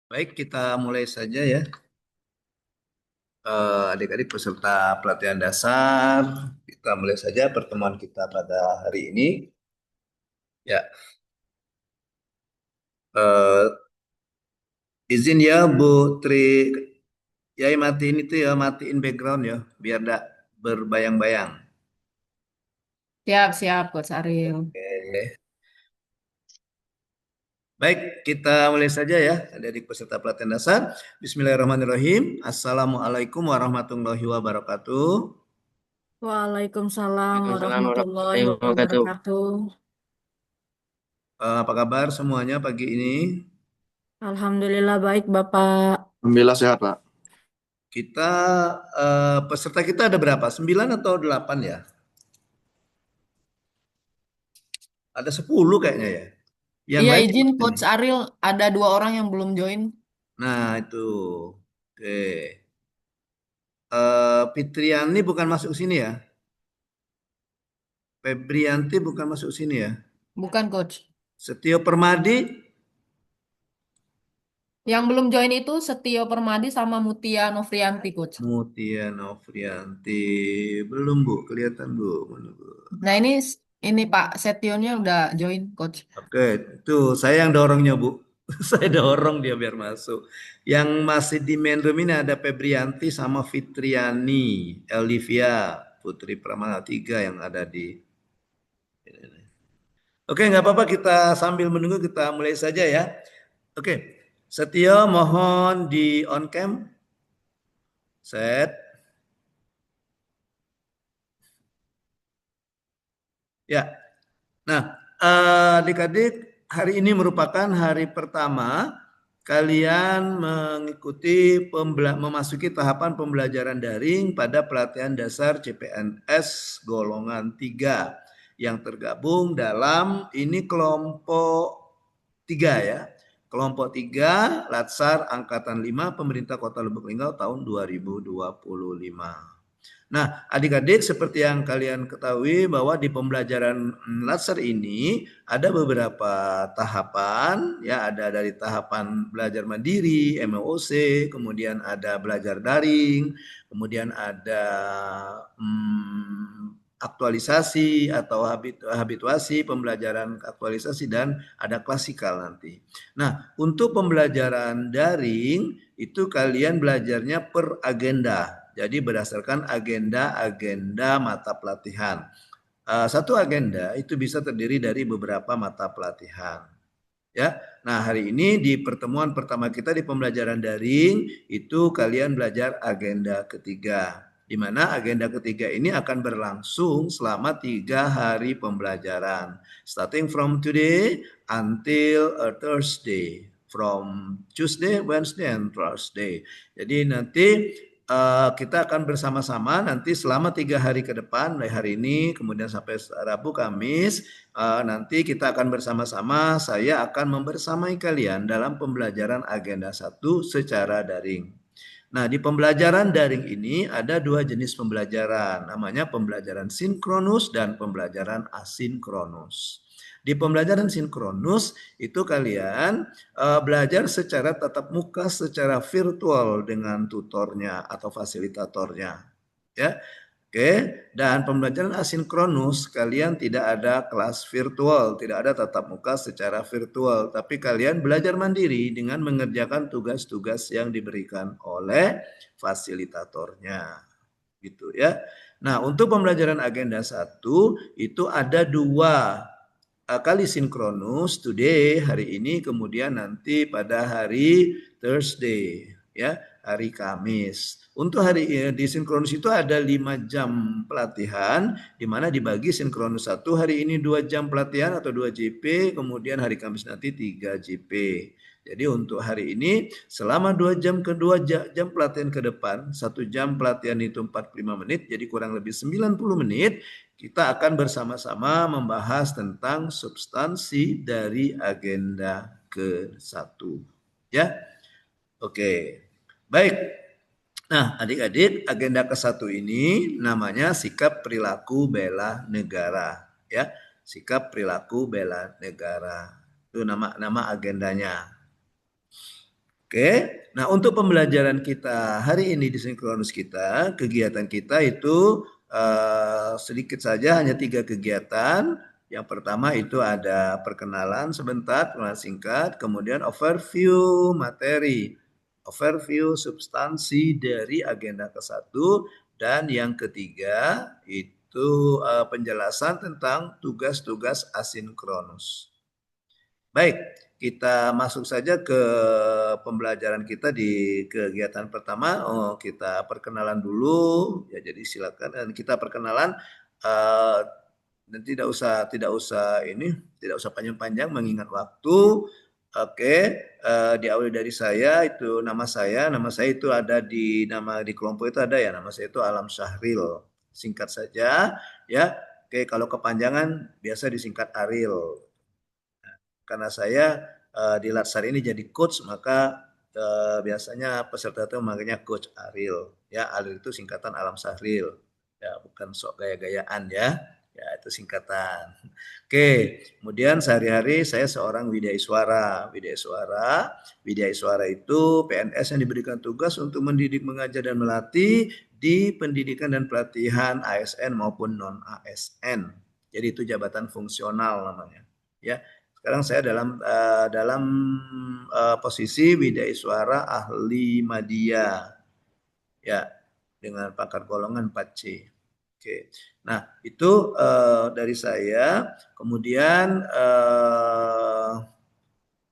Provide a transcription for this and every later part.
Baik, kita mulai saja ya. Adik-adik peserta pelatihan dasar, kita mulai saja pertemuan kita pada hari ini. Ya, eh, izin ya Bu Tri, ya matiin itu ya, matiin background ya, biar tidak berbayang-bayang. Siap, siap, Coach Ariel. Oke. Baik, kita mulai saja ya, adik-adik peserta pelatihan dasar. Bismillahirrahmanirrahim. Assalamualaikum warahmatullahi wabarakatuh. Waalaikumsalam Waalaikumsalam warahmatullahi warahmatullahi wabarakatuh. wabarakatuh. Apa kabar semuanya pagi ini? Alhamdulillah baik, Bapak. Alhamdulillah sehat, Pak. Kita peserta kita ada berapa? 9 atau 8 ya? Ada 10 kayaknya ya. Yang Iya, lain izin gimana nih? Coach Ariel, ada dua orang yang belum join. Nah, itu. Oke. Fitriani bukan masuk sini ya? Febrianti bukan masuk sini ya? Bukan, Coach. Setio Permadi, Yang belum join itu Setio Permadi sama Mutia Novrianti, Coach. Mutia Novrianti. Belum Bu, kelihatan Bu. Mana, Bu? Nah, ini Pak Setionya udah join, Coach. Oke, itu saya yang dorongnya Bu. Saya dorong dia biar masuk. Yang masih di main room ini ada Febrianti sama Fitriani, Elivia, Putri Pramana tiga yang ada di. Oke, nggak apa-apa kita sambil menunggu kita mulai saja ya. Oke, Setio mohon di on cam, set. Ya, nah adik-adik hari ini merupakan hari pertama kalian mengikuti memasuki tahapan pembelajaran daring pada pelatihan dasar CPNS golongan 3 yang tergabung dalam ini kelompok 3 ya. Kelompok 3 Latsar Angkatan 5 Pemerintah Kota Lubuk Linggau tahun 2025. Nah, adik-adik seperti yang kalian ketahui bahwa di pembelajaran laser ini ada beberapa tahapan, ya ada dari tahapan belajar mandiri, MOOC, kemudian ada belajar daring, kemudian ada aktualisasi atau habituasi, pembelajaran aktualisasi dan ada klasikal nanti. Nah, untuk pembelajaran daring itu kalian belajarnya per agenda. Jadi berdasarkan agenda-agenda mata pelatihan. Satu agenda itu bisa terdiri dari beberapa mata pelatihan. Ya, nah hari ini di pertemuan pertama kita di pembelajaran daring itu kalian belajar agenda ketiga. Di mana agenda ketiga ini akan berlangsung selama 3 hari pembelajaran. Starting from today until Thursday. From Tuesday, Wednesday, and Thursday. Jadi nanti kita akan bersama-sama nanti selama 3 hari ke depan, mulai hari ini, kemudian sampai Rabu, Kamis, nanti kita akan bersama-sama, saya akan membersamai kalian dalam pembelajaran agenda 1 secara daring. Nah, di pembelajaran daring ini ada 2 jenis pembelajaran, namanya pembelajaran sinkronus dan pembelajaran asinkronus. Di pembelajaran sinkronus itu kalian belajar secara tatap muka, secara virtual dengan tutornya atau fasilitatornya. Ya, oke, dan pembelajaran asinkronus kalian tidak ada kelas virtual, tidak ada tatap muka secara virtual, tapi kalian belajar mandiri dengan mengerjakan tugas-tugas yang diberikan oleh fasilitatornya. Gitu ya. Nah, untuk pembelajaran agenda 1 itu ada 2 kali sinkronus, today hari ini, kemudian nanti pada hari Thursday ya, hari Kamis. Untuk hari di sinkronus itu ada 5 jam pelatihan di mana dibagi sinkronus 1 hari ini 2 jam pelatihan atau 2 JP, kemudian hari Kamis nanti 3 JP. Jadi untuk hari ini selama 2 jam kedua jam pelatihan ke depan, 1 jam pelatihan itu 45 menit, jadi kurang lebih 90 menit kita akan bersama-sama membahas tentang substansi dari agenda ke-1. Ya, oke. Baik. Nah, adik-adik, agenda ke-1 ini namanya sikap perilaku bela negara. Ya, sikap perilaku bela negara. Itu nama agendanya. Oke, nah untuk pembelajaran kita hari ini di sinkronus kita, kegiatan kita itu sedikit saja, hanya 3 kegiatan. Yang pertama itu ada perkenalan sebentar, perkenalan singkat, kemudian overview materi, overview substansi dari agenda ke-1, dan yang ketiga itu penjelasan tentang tugas-tugas asinkronus. Baik, kita masuk saja ke pembelajaran kita di kegiatan pertama. Kita perkenalan dulu, ya. Jadi silakan, dan kita perkenalan. Dan tidak usah panjang-panjang mengingat waktu. Oke, diawali dari saya. Itu nama saya itu ada di kelompok itu ada ya. Nama saya itu Alam Syahril. Singkat saja, ya. Oke, kalau kepanjangan biasa disingkat Aril. Karena saya di Latsar ini jadi coach, maka biasanya peserta itu memanggilnya Coach Aril. Ya, Aril itu singkatan Alam Sahril. Ya, bukan sok gaya-gayaan ya. Ya, itu singkatan. Oke, kemudian sehari-hari saya seorang widyaswara. Widyaswara itu PNS yang diberikan tugas untuk mendidik, mengajar, dan melatih di pendidikan dan pelatihan ASN maupun non ASN. Jadi itu jabatan fungsional namanya. Ya, sekarang saya dalam posisi widyaswara ahli media, ya, dengan pangkat golongan 4C. Oke, nah itu dari saya. Kemudian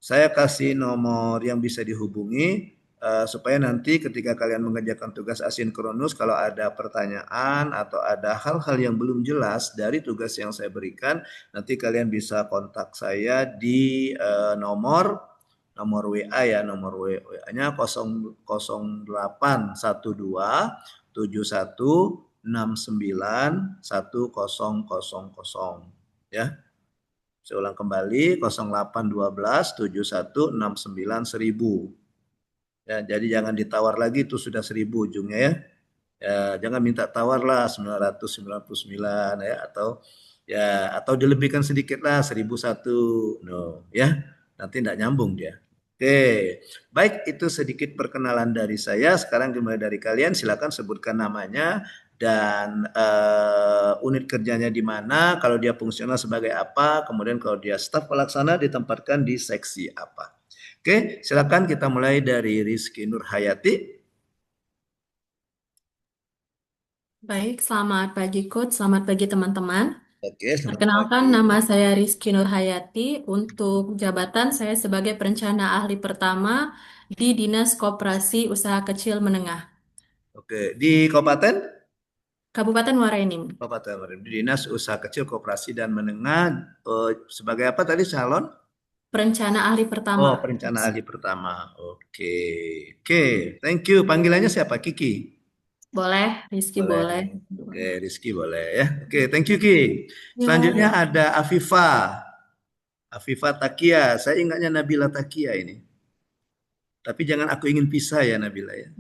saya kasih nomor yang bisa dihubungi supaya nanti ketika kalian mengerjakan tugas asinkronus, kalau ada pertanyaan atau ada hal-hal yang belum jelas dari tugas yang saya berikan, nanti kalian bisa kontak saya di nomor WA ya, nomor WA-nya 0812 71 69 1000 ya. Saya ulang kembali 0812 71 69 1000. Ya, jadi jangan ditawar lagi, itu sudah 1000 ujungnya ya. Ya, jangan minta tawar lah 999 ya, atau dilebihkan sedikit lah 1001. No, ya. Nanti enggak nyambung dia. Oke. Baik, itu sedikit perkenalan dari saya. Sekarang dimulai dari kalian, silakan sebutkan namanya dan unit kerjanya di mana, kalau dia fungsional sebagai apa, kemudian kalau dia staf pelaksana ditempatkan di seksi apa. Oke, silakan kita mulai dari Rizky Nurhayati. Baik, selamat pagi Coach, selamat pagi teman-teman. Oke, selamat Perkenalkan, pagi. nama saya Rizky Nurhayati. Untuk jabatan saya sebagai perencana ahli pertama di Dinas Koperasi Usaha Kecil Menengah, Oke, di Kabupaten? Kabupaten Muara Enim. Kabupaten, di Dinas Usaha Kecil, Koperasi dan Menengah. Sebagai apa tadi, calon? Perencana ahli Oh, pertama. perencana ahli pertama. Oke, oke, thank you. Panggilannya siapa? Kiki? Boleh, Rizky boleh. Boleh. Oke, Rizky boleh ya. Oke, thank you Ki. Selanjutnya Ya, ada Afifah. Afifah Takia. Saya ingatnya Nabila Takia ini. Tapi jangan aku ingin pisah ya Nabila ya.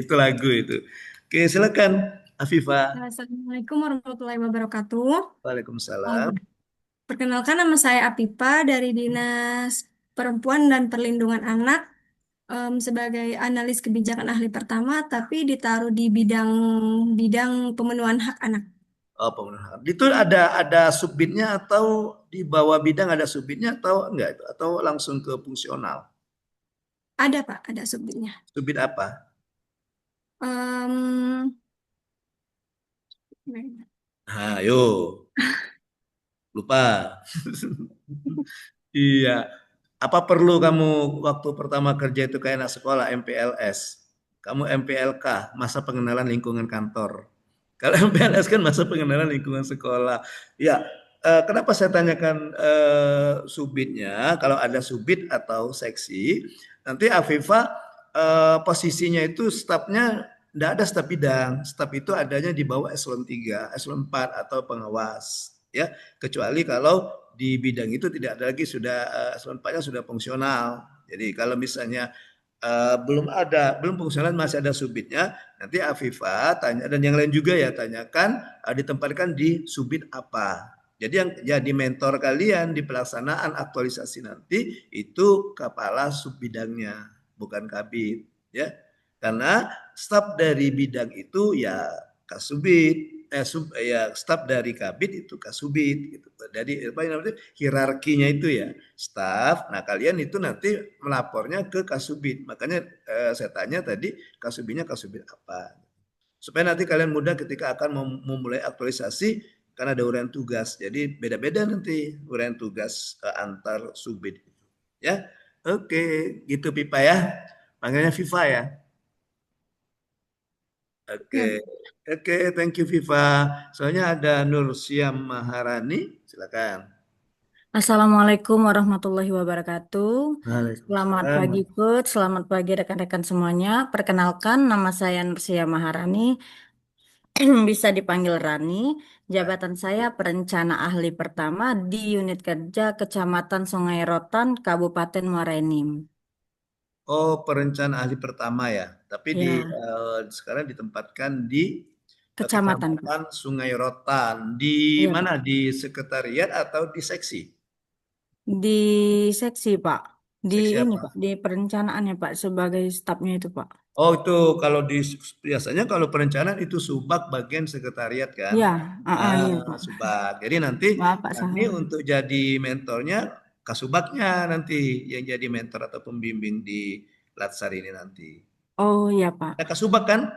Itu lagu itu. Oke, silakan Afifah. Assalamualaikum warahmatullahi wabarakatuh. Waalaikumsalam. Perkenalkan, nama saya Apipa dari Dinas Perempuan dan Perlindungan Anak, sebagai analis kebijakan ahli pertama, tapi ditaruh di bidang pemenuhan hak anak. Oh, pemenuhan. Itu ada subbitnya atau di bawah bidang ada subbitnya atau enggak itu? Atau langsung ke fungsional? Ada Pak, ada subbitnya. Subbit apa? Em, Ayo. Lupa. Iya. Apa perlu kamu waktu pertama kerja itu kayak anak sekolah MPLS? Kamu MPLK, masa pengenalan lingkungan kantor. Kalau MPLS kan masa pengenalan lingkungan sekolah. Ya, kenapa saya tanyakan subbitnya? Kalau ada subbit atau seksi, nanti Afifa posisinya itu stafnya tidak ada staf bidang. Staf itu adanya di bawah eselon 3, eselon 4 atau pengawas. Ya, kecuali kalau di bidang itu tidak ada lagi, sudah eselon 4-nya sudah fungsional. Jadi kalau misalnya belum fungsional, masih ada subbitnya, nanti Afifa tanya, dan yang lain juga ya tanyakan ditempatkan di subbit apa. Jadi yang jadi mentor kalian di pelaksanaan aktualisasi nanti itu kepala subbidangnya. bukan kabid, ya. Karena staf dari bidang itu ya kasubid, ya staf dari kabid itu kasubid gitu. Jadi apa yang namanya hierarkinya itu ya staf. Nah kalian itu nanti melapornya ke kasubid. Makanya saya tanya tadi kasubidnya kasubid apa? Supaya nanti kalian mudah ketika akan memulai aktualisasi karena ada uraian tugas. Jadi beda-beda nanti uraian tugas antar subid. Ya, oke, gitu Pipa ya. Panggilnya Viva ya. Oke, oke, thank you Viva. Soalnya ada Nur Siam Maharani, silakan. Assalamualaikum warahmatullahi wabarakatuh. Selamat Waalaikumsalam. pagi Coach, selamat pagi rekan-rekan semuanya. Perkenalkan, nama saya Nursia Maharani, bisa dipanggil Rani. Jabatan saya perencana ahli pertama di unit kerja Kecamatan Sungai Rotan, Kabupaten Muara Enim. Oh, perencana ahli pertama ya. Tapi Ya, sekarang ditempatkan di kecamatan Pak. Kecamatan Sungai Rotan. Di Iya mana? Pak. Di sekretariat atau di seksi? Di seksi Pak. Di Seksi ini apa? Pak, di perencanaannya Pak, sebagai stafnya itu Pak. Oh, itu kalau biasanya kalau perencanaan itu subak bagian sekretariat kan? Iya, iya Ah, Pak. subak. Jadi nanti Maaf Pak, kami salah. untuk jadi mentornya kasubaknya nanti yang jadi mentor atau pembimbing di Latsar ini nanti. Oh iya Pak. Ada kasubak kan?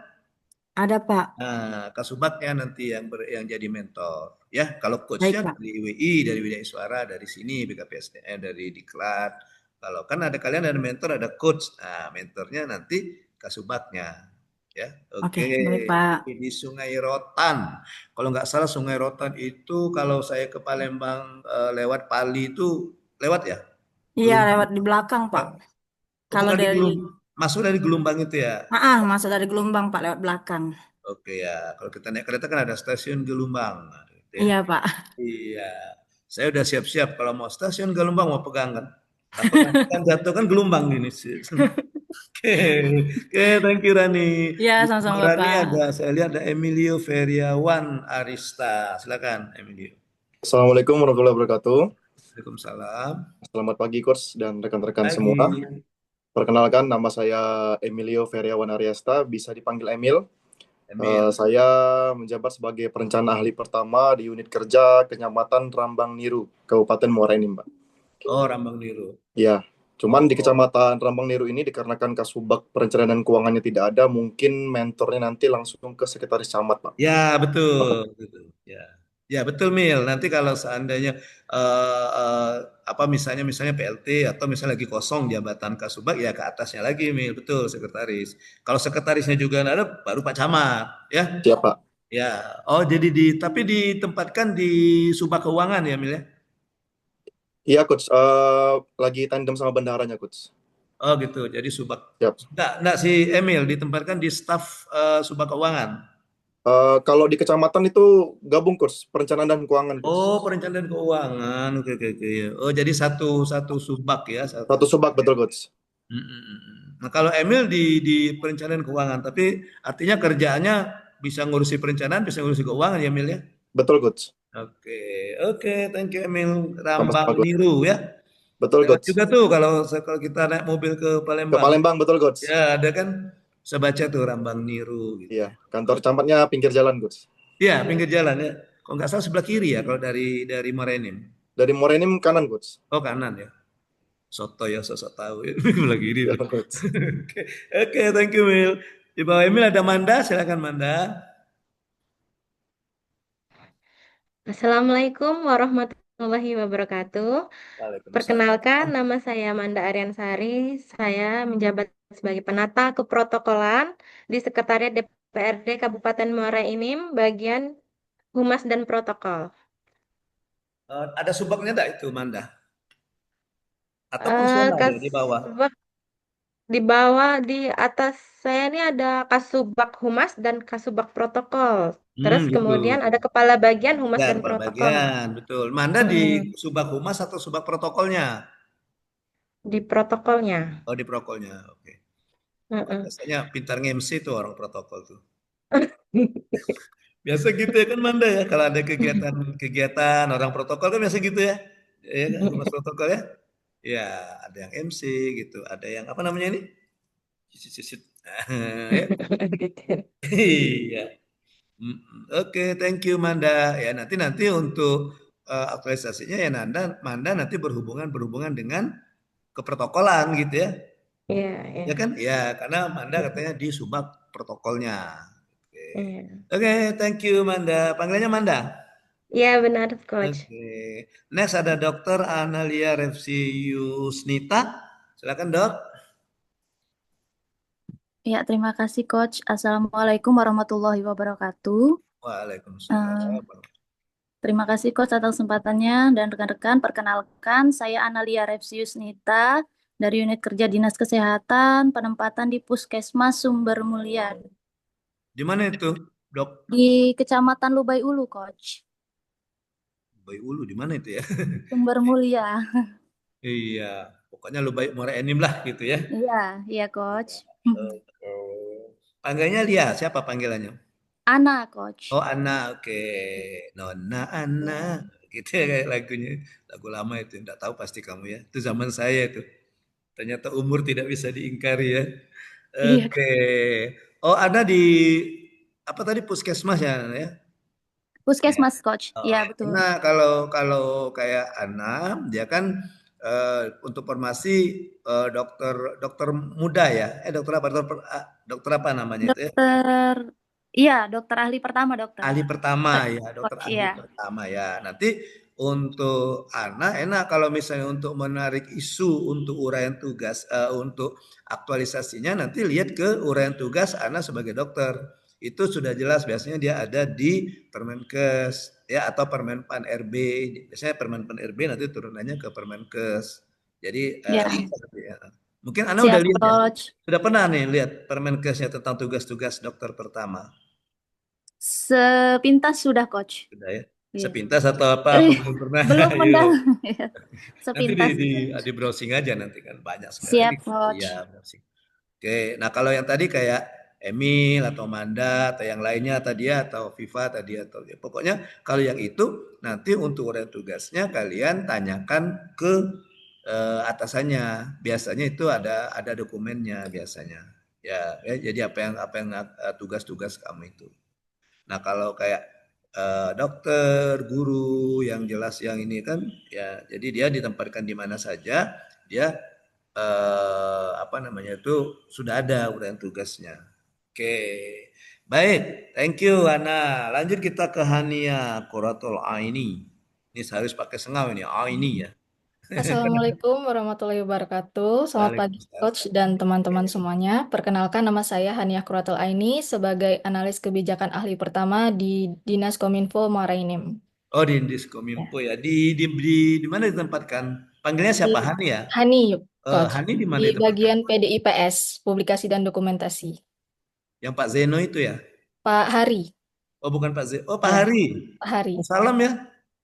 Ada Pak. Nah, kasubagnya nanti yang jadi mentor. Ya, kalau Baik coachnya Pak. dari WI, dari Widya Suara, dari sini BKPSDM, dari Diklat. Kalau kan ada kalian ada mentor, ada coach. Nah, mentornya nanti kasubagnya. Ya, Oke, oke. baik Pak. Di Sungai Rotan. Kalau nggak salah Sungai Rotan itu kalau saya ke Palembang lewat Pali itu lewat ya? Iya, Gelumbang. lewat di belakang Pak. Oh, Kalau bukan di dari, masuk dari Gelumbang itu ya? masuk dari Gelombang Pak, lewat belakang. Oke ya, kalau kita naik kereta kan ada stasiun Gelumbang, nah, gitu ya. Iya Pak. Iya, saya udah siap-siap kalau mau stasiun Gelumbang mau pegang kan. Takut nanti kan jatuh kan Gelumbang gini sih. Oke, oke, thank you Rani. Iya, Di sama-sama sebelah Rani Bapak. ada, saya lihat ada Emilio Feriawan Arista. Silakan Emilio. Assalamualaikum warahmatullahi wabarakatuh. Waalaikumsalam. Selamat pagi, Coach dan rekan-rekan Pagi. semua. Perkenalkan, nama saya Emilio Feriawan Ariasta, bisa dipanggil Emil. Emil. Saya menjabat sebagai perencana ahli pertama di unit kerja Kecamatan Rambang Niru, Kabupaten Muara Enim, Pak. Oh, Rambang Niru. Ya, cuman di Kecamatan Rambang Niru ini dikarenakan Kasubag Perencanaan dan Keuangannya tidak ada, mungkin mentornya nanti langsung ke Sekretaris Camat, Pak. Ya, betul, betul. Ya. Ya, betul Mil. Nanti kalau seandainya apa misalnya PLT atau misalnya lagi kosong jabatan Kasubag ya ke atasnya lagi Mil, betul sekretaris. Kalau sekretarisnya juga nggak ada baru Pak Camat, ya. Siap, Pak. Ya. Oh, jadi tapi ditempatkan di Subag Keuangan ya Mil ya? Iya, Coach. Lagi tandem sama bendaharanya, Coach. Oh, gitu. Jadi Subag. Siap. Enggak si Emil ditempatkan di staf Subag Keuangan. Kalau di kecamatan itu gabung, Coach, perencanaan dan keuangan, Coach. Oh, perencanaan keuangan. Oke, oke, oke. Oh, jadi satu subak ya, Satu subak, betul, Coach. Nah, kalau Emil di perencanaan keuangan, tapi artinya kerjaannya bisa ngurusi perencanaan, bisa ngurusi keuangan ya, Emil ya? Betul, Coach. Oke, oke, thank you Emil. Sama-sama, Rambang Coach. Niru ya. Betul, Lewat Coach. juga tuh kalau kita naik mobil ke Ke Palembang. Palembang, betul, Coach. Ya, ada kan saya baca tuh Rambang Niru gitu. Iya, kantor camatnya pinggir jalan, Coach. Iya, pinggir jalan ya. Kalau nggak salah sebelah kiri ya kalau dari Morenim. Dari Muara Enim kanan, Coach. Oh, kanan ya. Soto ya, sosok tahu ya. Sebelah kiri. Ya, Oke, Coach. oke, thank you Mil. Di bawah Emil ada Manda, silakan Manda. Assalamualaikum warahmatullahi wabarakatuh. Waalaikumsalam. Perkenalkan, nama saya Manda Aryansari. Saya menjabat sebagai penata keprotokolan di Sekretariat DPRD Kabupaten Muara Enim, bagian Humas dan Protokol. Ada subaknya enggak itu Manda? Atau Eh, fungsional ya di bawah? Kasubag di bawah, di atas saya ini ada Kasubag Humas dan Kasubag Protokol. Terus Gitu. kemudian ada Kepala Bagian Humas Ya, dan kepala Protokol. bagian, betul. Manda di Mm-mm. subak humas atau subak protokolnya? Di protokolnya. Oh, di prokolnya. Oke. Mm-mm. Biasanya pintar nge-MC tuh orang protokol tuh. Biasa gitu ya kan Manda ya, kalau ada kegiatan orang protokol kan biasa gitu ya. Ya kan, humas protokol ya. Ya, ada yang MC gitu, ada yang apa namanya ini? Ya. Iya. Oke, thank you Manda. Ya nanti untuk aktualisasinya ya Manda nanti berhubungan dengan keprotokolan gitu ya. Iya, iya. Ya kan? Ya, karena Manda katanya di Subak protokolnya. Oke. Iya. Oke, thank you Manda. Panggilannya Manda. Iya, benar, Coach. Oke. Next ada Dokter Analia Refsi Yusnita. Silakan, Dok. Ya, terima kasih Coach. Assalamualaikum warahmatullahi wabarakatuh. Waalaikumsalam. Terima kasih Coach atas kesempatannya dan rekan-rekan. Perkenalkan, saya Analia Repsius Nita dari Unit Kerja Dinas Kesehatan penempatan di Puskesmas Sumber Mulia Di mana itu, Dok? di Kecamatan Lubai Ulu, Coach. Lubai Ulu di mana itu ya? Sumber Mulia. Iya, pokoknya Lubai Muara Enim lah gitu ya. Iya, iya Coach. Oke. Panggilannya Lia, siapa panggilannya? Ana, Coach. Oh, Ana, oke. Nona Ana, gitu ya kayak lagunya. Lagu lama itu, enggak tahu pasti kamu ya. Itu zaman saya itu. Ternyata umur tidak bisa diingkari ya. Iya. Oke. Oh, ada di apa tadi puskesmas ya, Ana, ya? Puskesmas, Coach. Oh, Iya, ya. betul. Karena kalau kayak Ana, dia kan untuk formasi dokter dokter muda ya. Dokter apa? Dokter apa namanya itu ya? Dokter, iya, dokter ahli pertama, dokter. Ahli pertama Eh, ya, dokter Coach, ahli iya. pertama ya. Nanti untuk Ana enak kalau misalnya untuk menarik isu untuk uraian tugas, untuk aktualisasinya nanti lihat ke uraian tugas Ana sebagai dokter. Itu sudah jelas biasanya dia ada di Permenkes ya atau Permenpan RB. Biasanya Permenpan RB nanti turunannya ke Permenkes. Jadi Ya, ya. Mungkin Ana udah siap, lihat ya. Coach. Sudah pernah nih lihat Permenkesnya tentang tugas-tugas dokter pertama. Sepintas sudah, Coach. Sudah ya. Iya. Sepintas atau apa? Belum pernah. Belum Ayo. mendalam. Nanti Sepintas. di browsing aja nanti kan banyak Siap, sekali. Coach. Iya, browsing. Oke, nah kalau yang tadi kayak Emil atau Manda atau yang lainnya tadi ya atau Viva tadi atau ya, pokoknya kalau yang itu nanti untuk uraian tugasnya kalian tanyakan ke atasannya. Biasanya itu ada dokumennya biasanya. Ya, jadi apa yang tugas-tugas kamu itu. Nah, kalau kayak dokter, guru yang jelas yang ini kan ya jadi dia ditempatkan di mana saja, dia apa namanya itu sudah ada uraian tugasnya. Oke. Baik, thank you Ana. Lanjut kita ke Hania Quratul Aini. Ini harus pakai sengau ini, Aini ya. Assalamualaikum warahmatullahi wabarakatuh. Selamat pagi, Coach dan teman-teman semuanya. Perkenalkan, nama saya Haniah Kuratul Aini sebagai analis kebijakan ahli pertama di Dinas Kominfo Muara Enim. Oh, di Diskominfo ya. Di mana ditempatkan? Panggilnya siapa? Di- Hani ya? Hani, Coach. Hani di mana Di ditempatkan? bagian PDIPS, Publikasi dan Dokumentasi. Yang Pak Zeno itu ya? Pak Hari. Oh, bukan Pak Zeno. Oh, Pak Ya, Hari. Pak Hari. Salam ya.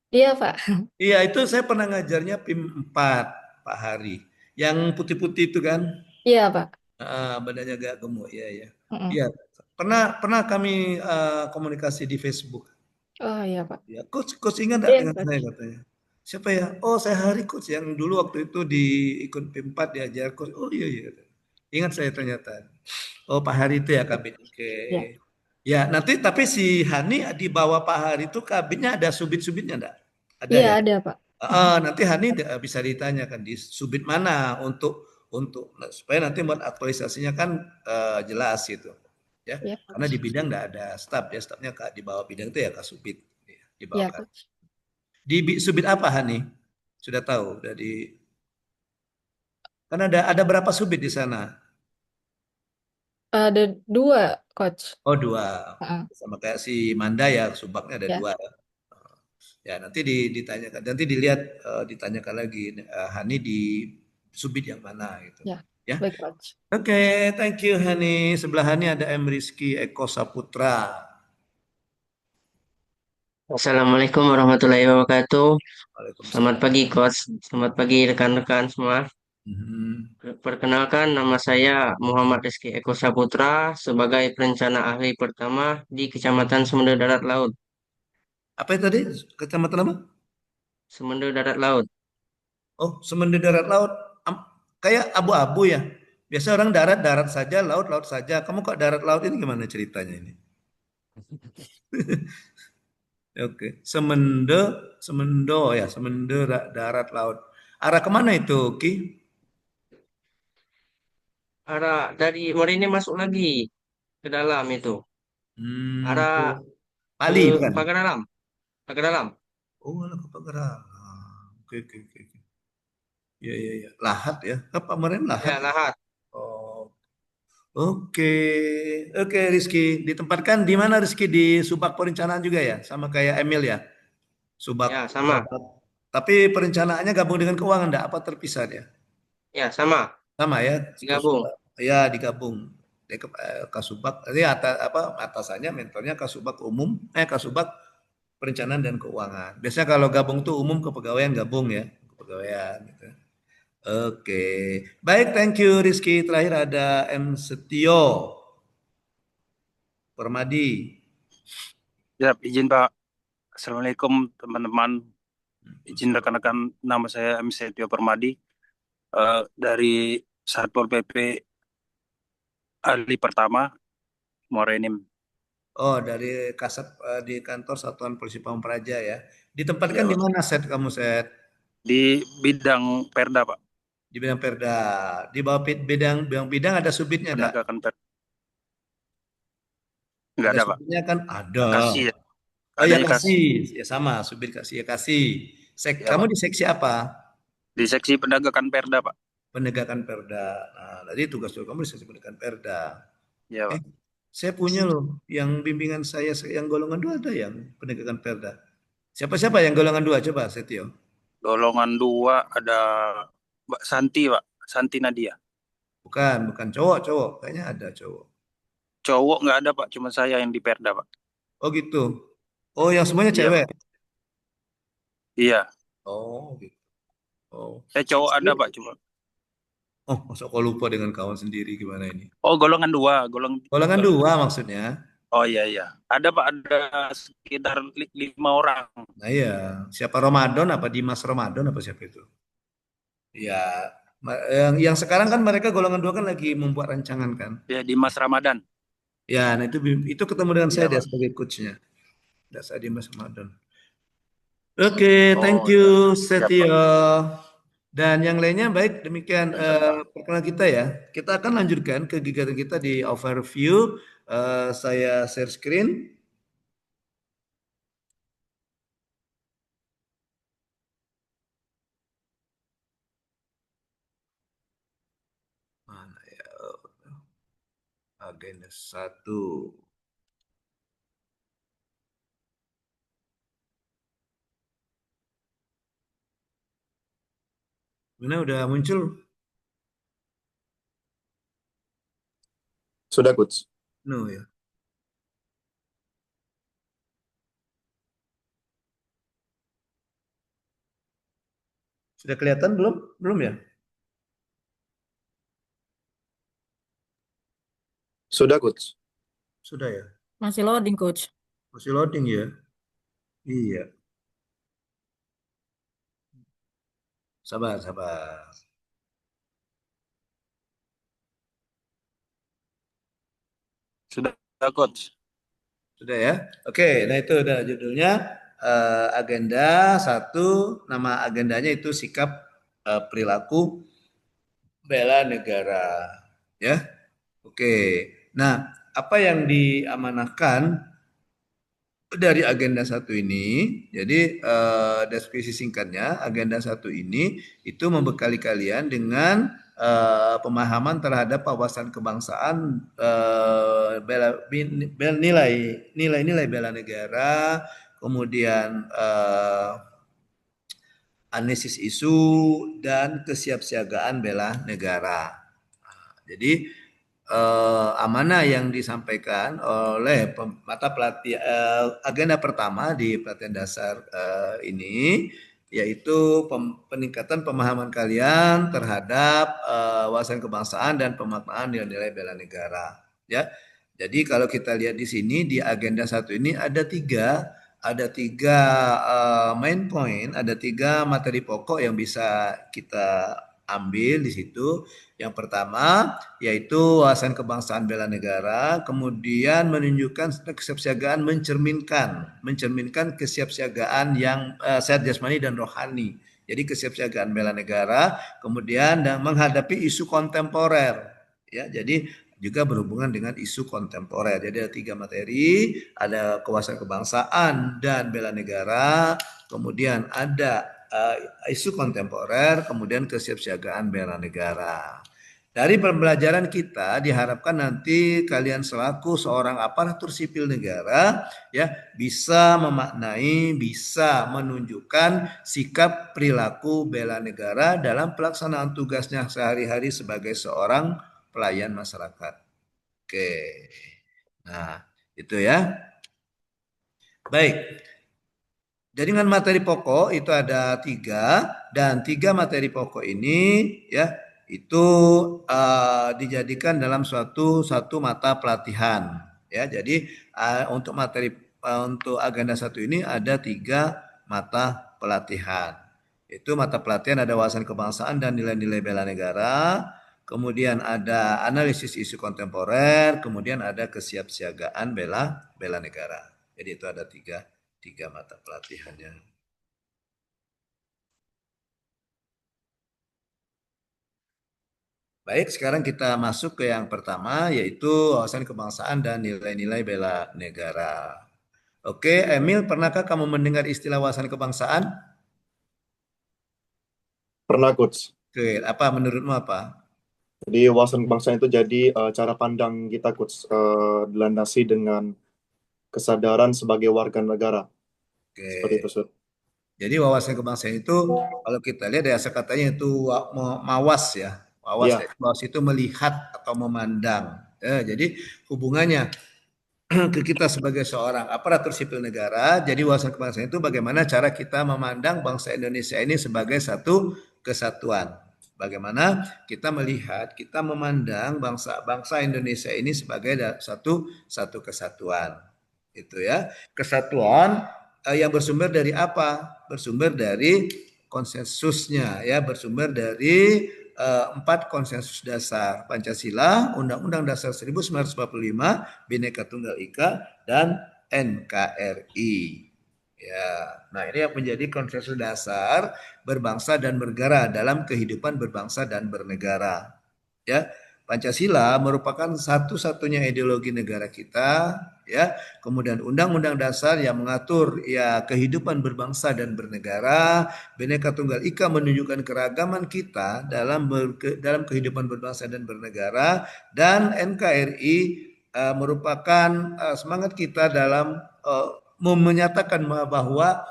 Iya, Pak. Iya, itu saya pernah ngajarnya PIM 4, Pak Hari. Yang putih-putih itu kan? Iya, Pak. Badannya agak gemuk, iya, iya. Mm-mm. Iya, pernah kami komunikasi di Facebook. Oh, iya, Pak. Ya, coach ingat nggak Iya, dengan Coach. saya katanya? Siapa ya? Oh, saya Hari coach yang dulu waktu itu di ikut PIM 4 diajar coach. Oh iya iya. Ingat saya ternyata. Oh, Pak Hari itu ya kabin. Oke. Ya. Ya, nanti tapi si Hani di bawah Pak Hari itu kabinnya ada subit-subitnya enggak? Ada Iya, ya? ada, Pak. Nanti Hani bisa ditanyakan di subit mana untuk supaya nanti buat aktualisasinya kan jelas gitu. Ya, Iya, karena Coach. di bidang enggak ada staf ya, stafnya di bawah bidang itu ya Kak Subit di Iya, bawah. Coach. Di subit apa Hani? Sudah tahu dari kan ada berapa subit di sana? Ada 2, Coach. Oh, 2. Heeh. Sama kayak si Manda ya, subaknya ada Ya. 2 ya. Ya, nanti ditanyakan, nanti dilihat ditanyakan lagi Hani di subit yang mana gitu. Ya. Ya. Baik, Coach. Oke, thank you Hani. Sebelah Hani ada M Rizky Eko Saputra. Assalamualaikum warahmatullahi wabarakatuh. Waalaikumsalam. Selamat pagi, Coach. Selamat pagi, rekan-rekan semua. Perkenalkan, nama saya Muhammad Rizky Eko Saputra sebagai perencana ahli pertama di Kecamatan Semende Darat Laut. Apa itu tadi? Kecamatan apa? Semende Darat Laut. Oh, Semende Darat Laut. Kayak abu-abu ya? Biasa orang darat darat saja, laut laut saja. Kamu kok darat laut ini gimana ceritanya ini? Oke, semendo ya, darat laut. Arah kemana itu, Ki? Arah dari Muara Enim masuk lagi ke dalam itu. Ke Arah ke Bali bukan? pagar dalam. Pagar dalam. Oh, alah, ke Pagarang. Oke, oke, oke, oke. Ya, ya, ya. Lahat ya. Apa kemarin Lahat? Ya, Lahat. Oh, oke. Oke, Rizky. Ditempatkan di mana Rizky? Di Subak Perencanaan juga ya? Sama kayak Emil ya? Subak. Ya, sama. Tapi perencanaannya gabung dengan keuangan enggak? Apa terpisah dia? Ya, sama. Sama ya? Digabung. Ya, digabung. Dia Kasubag. Ini atasannya, mentornya Kasubag Umum, Kasubag Perencanaan dan Keuangan. Biasanya kalau gabung tuh umum kepegawaian gabung ya, kepegawaian gitu. Oke, baik, thank you Rizky. Terakhir ada M Setio Permadi. Ya, izin Pak. Assalamualaikum teman-teman. Izin rekan-rekan, nama saya M. Setio Permadi dari Satpol PP Ahli Pertama Muara Enim. Oh, dari Kasat di kantor Satuan Polisi Pamung Praja ya. Ditempatkan Ya, di Pak. mana Set kamu Set? Di bidang Perda, Pak. Di bidang Perda. Di bawah bidang ada subitnya enggak? Penegakan Perda. Enggak ada, Pak. Subitnya kan ada. Kasih ya. Oh ya, Adanya kasih. Ya sama, subit kasih ya kasih. Ya, Kamu Pak. di seksi apa? Di seksi penegakan Perda, Pak. Penegakan Perda. Nah, tadi tugas kamu di seksi penegakan Perda. Ya, Pak. Saya punya loh, yang bimbingan saya yang golongan 2 ada yang penegakan Perda. Siapa-siapa yang golongan 2? Coba Setio. Golongan 2 ada Mbak Santi, Pak. Santi Nadia. Bukan cowok. Kayaknya ada cowok. Cowok nggak ada, Pak. Cuma saya yang di Perda, Pak. Oh gitu. Oh, yang semuanya Iya, cewek. Pak. Iya. Oh gitu. Oh. Cowok ada, Pak, cuma. Oh, masa kau lupa dengan kawan sendiri gimana ini? Oh, golongan 2, Golongan 2 maksudnya. Oh iya. Ada Pak, ada sekitar 5 orang. Nah iya, siapa Ramadan apa Dimas Ramadan apa siapa itu? Ya, yang sekarang kan mereka golongan 2 kan lagi membuat rancangan kan? Ya, Dimas Ramadan. Ya, nah itu ketemu dengan saya Iya, dia Pak. sebagai coachnya. Tidak saya Dimas Ramadan. Oke, thank Oh, you siap, Pak. Setio. Dan yang lainnya baik demikian perkenalan kita ya. Kita akan lanjutkan kegiatan kita di overview. Saya share screen. Mana ya? Agenda 1. Mana udah muncul? Sudah, Coach. No ya. Sudah kelihatan belum? Belum ya? Sudah, Coach. Sudah ya? Masih loading, Coach. Masih loading ya? Iya. Sabar. Sudah, Coach. Sudah ya? Oke, nah itu udah judulnya agenda 1, nama agendanya itu sikap perilaku bela negara. Ya. Oke. Nah, apa yang diamanahkan dari agenda 1 ini, jadi deskripsi singkatnya, agenda 1 ini itu membekali kalian dengan pemahaman terhadap wawasan kebangsaan, nilai-nilai bela negara, kemudian analisis isu dan kesiapsiagaan bela negara. Jadi amanah yang disampaikan oleh mata pelatihan agenda pertama di pelatihan dasar ini yaitu peningkatan pemahaman kalian terhadap wawasan kebangsaan dan pemaknaan nilai-nilai bela negara. Ya, jadi kalau kita lihat di sini di agenda 1 ini ada tiga main point, ada 3 materi pokok yang bisa kita ambil di situ. Yang pertama yaitu wawasan kebangsaan bela negara, kemudian menunjukkan kesiapsiagaan mencerminkan kesiapsiagaan yang sehat jasmani dan rohani. Jadi kesiapsiagaan bela negara, kemudian dan menghadapi isu kontemporer. Ya, jadi juga berhubungan dengan isu kontemporer. Jadi ada 3 materi, ada kewawasan kebangsaan dan bela negara, kemudian ada isu kontemporer, kemudian kesiapsiagaan bela negara. Dari pembelajaran kita diharapkan nanti kalian selaku seorang aparatur sipil negara ya bisa memaknai, bisa menunjukkan sikap perilaku bela negara dalam pelaksanaan tugasnya sehari-hari sebagai seorang pelayan masyarakat. Oke. Nah, itu ya. Baik. Jaringan materi pokok itu ada 3 dan 3 materi pokok ini ya itu dijadikan dalam satu mata pelatihan ya. Jadi untuk materi untuk agenda 1 ini ada 3 mata pelatihan. Itu mata pelatihan ada wawasan kebangsaan dan nilai-nilai bela negara, kemudian ada analisis isu kontemporer, kemudian ada kesiapsiagaan bela negara. Jadi itu ada 3 mata pelatihannya. Baik, sekarang kita masuk ke yang pertama yaitu wawasan kebangsaan dan nilai-nilai bela negara. Oke, Emil, pernahkah kamu mendengar istilah wawasan kebangsaan? Pernah, Coach. Oke, apa menurutmu apa? Jadi wawasan kebangsaan itu jadi cara pandang kita, Coach, dilandasi dengan kesadaran sebagai warga negara. Oke. Seperti itu, Coach. Jadi wawasan kebangsaan itu kalau kita lihat ya katanya itu mawas ya. Mawas itu melihat atau memandang. Jadi hubungannya ke kita sebagai seorang aparatur sipil negara. Jadi wawasan kebangsaan itu bagaimana cara kita memandang bangsa Indonesia ini sebagai satu kesatuan. Bagaimana kita melihat, kita memandang bangsa Indonesia ini sebagai satu kesatuan. Itu ya. Kesatuan yang bersumber dari apa? Bersumber dari konsensusnya ya, bersumber dari 4 konsensus dasar Pancasila, Undang-Undang Dasar 1945, Bhinneka Tunggal Ika dan NKRI. Ya, nah ini yang menjadi konsensus dasar berbangsa dan bernegara dalam kehidupan berbangsa dan bernegara. Ya, Pancasila merupakan satu-satunya ideologi negara kita, ya. Kemudian Undang-Undang Dasar yang mengatur ya kehidupan berbangsa dan bernegara, Bhinneka Tunggal Ika menunjukkan keragaman kita dalam kehidupan berbangsa dan bernegara, dan NKRI merupakan semangat kita dalam menyatakan bahwa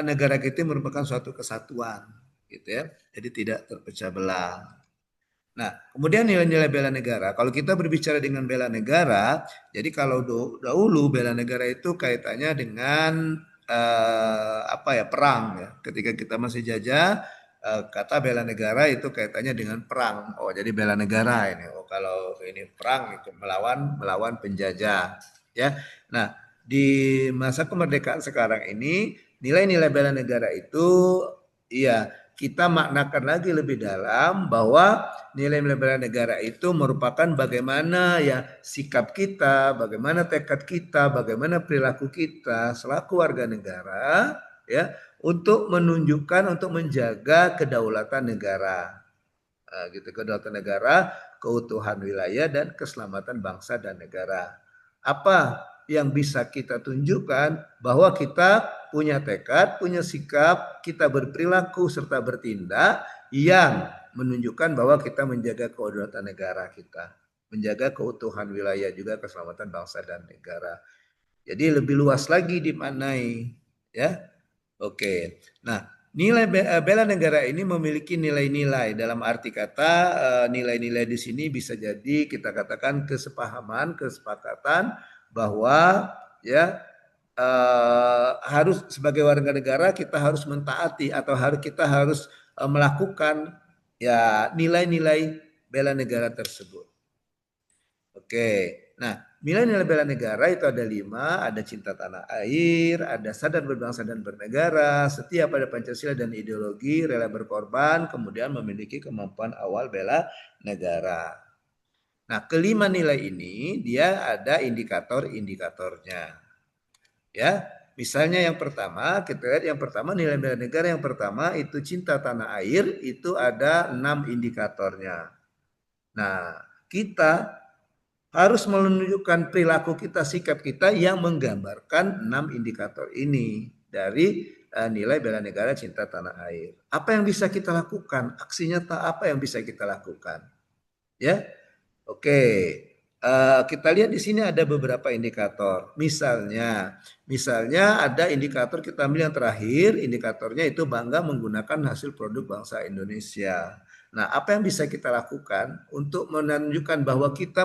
negara kita merupakan suatu kesatuan, gitu ya. Jadi tidak terpecah belah. Nah, kemudian nilai-nilai bela negara. Kalau kita berbicara dengan bela negara, jadi kalau dahulu bela negara itu kaitannya dengan perang ya. Ketika kita masih jajah, kata bela negara itu kaitannya dengan perang. Oh, jadi bela negara ini. Oh, kalau ini perang itu melawan penjajah, ya. Nah, di masa kemerdekaan sekarang ini nilai-nilai bela negara itu ya kita maknakan lagi lebih dalam bahwa nilai-nilai bela negara itu merupakan bagaimana ya sikap kita, bagaimana tekad kita, bagaimana perilaku kita selaku warga negara ya untuk menunjukkan, untuk menjaga kedaulatan negara. Gitu, kedaulatan negara, keutuhan wilayah dan keselamatan bangsa dan negara. Apa yang bisa kita tunjukkan bahwa kita punya tekad, punya sikap, kita berperilaku serta bertindak yang menunjukkan bahwa kita menjaga kedaulatan negara kita, menjaga keutuhan wilayah juga keselamatan bangsa dan negara. Jadi lebih luas lagi dimaknai, ya. Oke. Nah, nilai bela negara ini memiliki nilai-nilai, dalam arti kata nilai-nilai di sini bisa jadi kita katakan kesepahaman, kesepakatan bahwa ya harus sebagai warga negara kita harus mentaati atau kita harus melakukan ya nilai-nilai bela negara tersebut. Oke. Nah, nilai-nilai bela negara itu ada 5, ada cinta tanah air, ada sadar berbangsa dan bernegara, setia pada Pancasila dan ideologi, rela berkorban, kemudian memiliki kemampuan awal bela negara. Nah, kelima nilai ini dia ada indikator-indikatornya. Ya, misalnya yang pertama, kita lihat yang pertama nilai bela negara yang pertama itu cinta tanah air, itu ada 6 indikatornya. Nah, kita harus menunjukkan perilaku kita, sikap kita yang menggambarkan 6 indikator ini dari nilai bela negara cinta tanah air. Apa yang bisa kita lakukan? Aksi nyata apa yang bisa kita lakukan? Ya, oke. Kita lihat di sini ada beberapa indikator. Misalnya ada indikator kita ambil yang terakhir, indikatornya itu bangga menggunakan hasil produk bangsa Indonesia. Nah, apa yang bisa kita lakukan untuk menunjukkan bahwa kita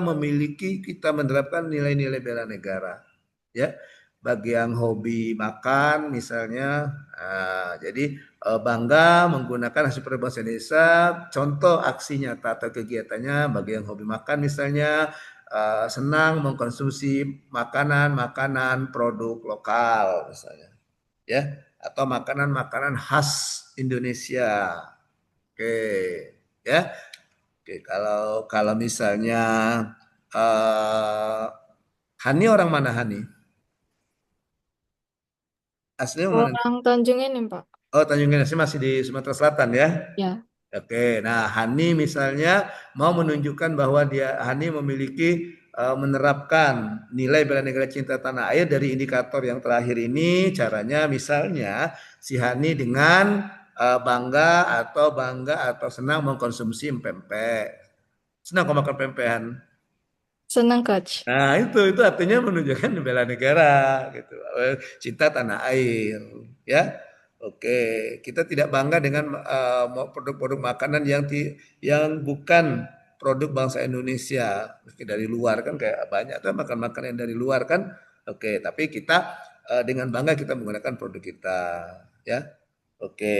menerapkan nilai-nilai bela negara? Ya, bagi yang hobi makan misalnya, jadi bangga menggunakan hasil produk bangsa Indonesia. Contoh aksi nyata atau kegiatannya bagi yang hobi makan misalnya, senang mengkonsumsi makanan produk lokal misalnya, ya, atau makanan khas Indonesia. Oke, ya. Oke, kalau misalnya Hani orang mana Hani? Aslinya mana? Orang Tanjung ini, Pak. Oh, Tanjung Pinang masih di Sumatera Selatan ya? Ya. Oke, nah Hani misalnya mau menunjukkan bahwa Hani memiliki menerapkan nilai bela negara cinta tanah air dari indikator yang terakhir ini. Caranya misalnya si Hani dengan bangga atau senang mengkonsumsi pempek. Senang kau makan pempekan? Senang, Coach. Nah, itu artinya menunjukkan bela negara gitu. Cinta tanah air, ya. Oke, kita tidak bangga dengan produk-produk makanan yang bukan produk bangsa Indonesia. Meski dari luar kan kayak banyak tuh makan makanan yang dari luar kan. Oke, tapi kita dengan bangga kita menggunakan produk kita, ya. Oke,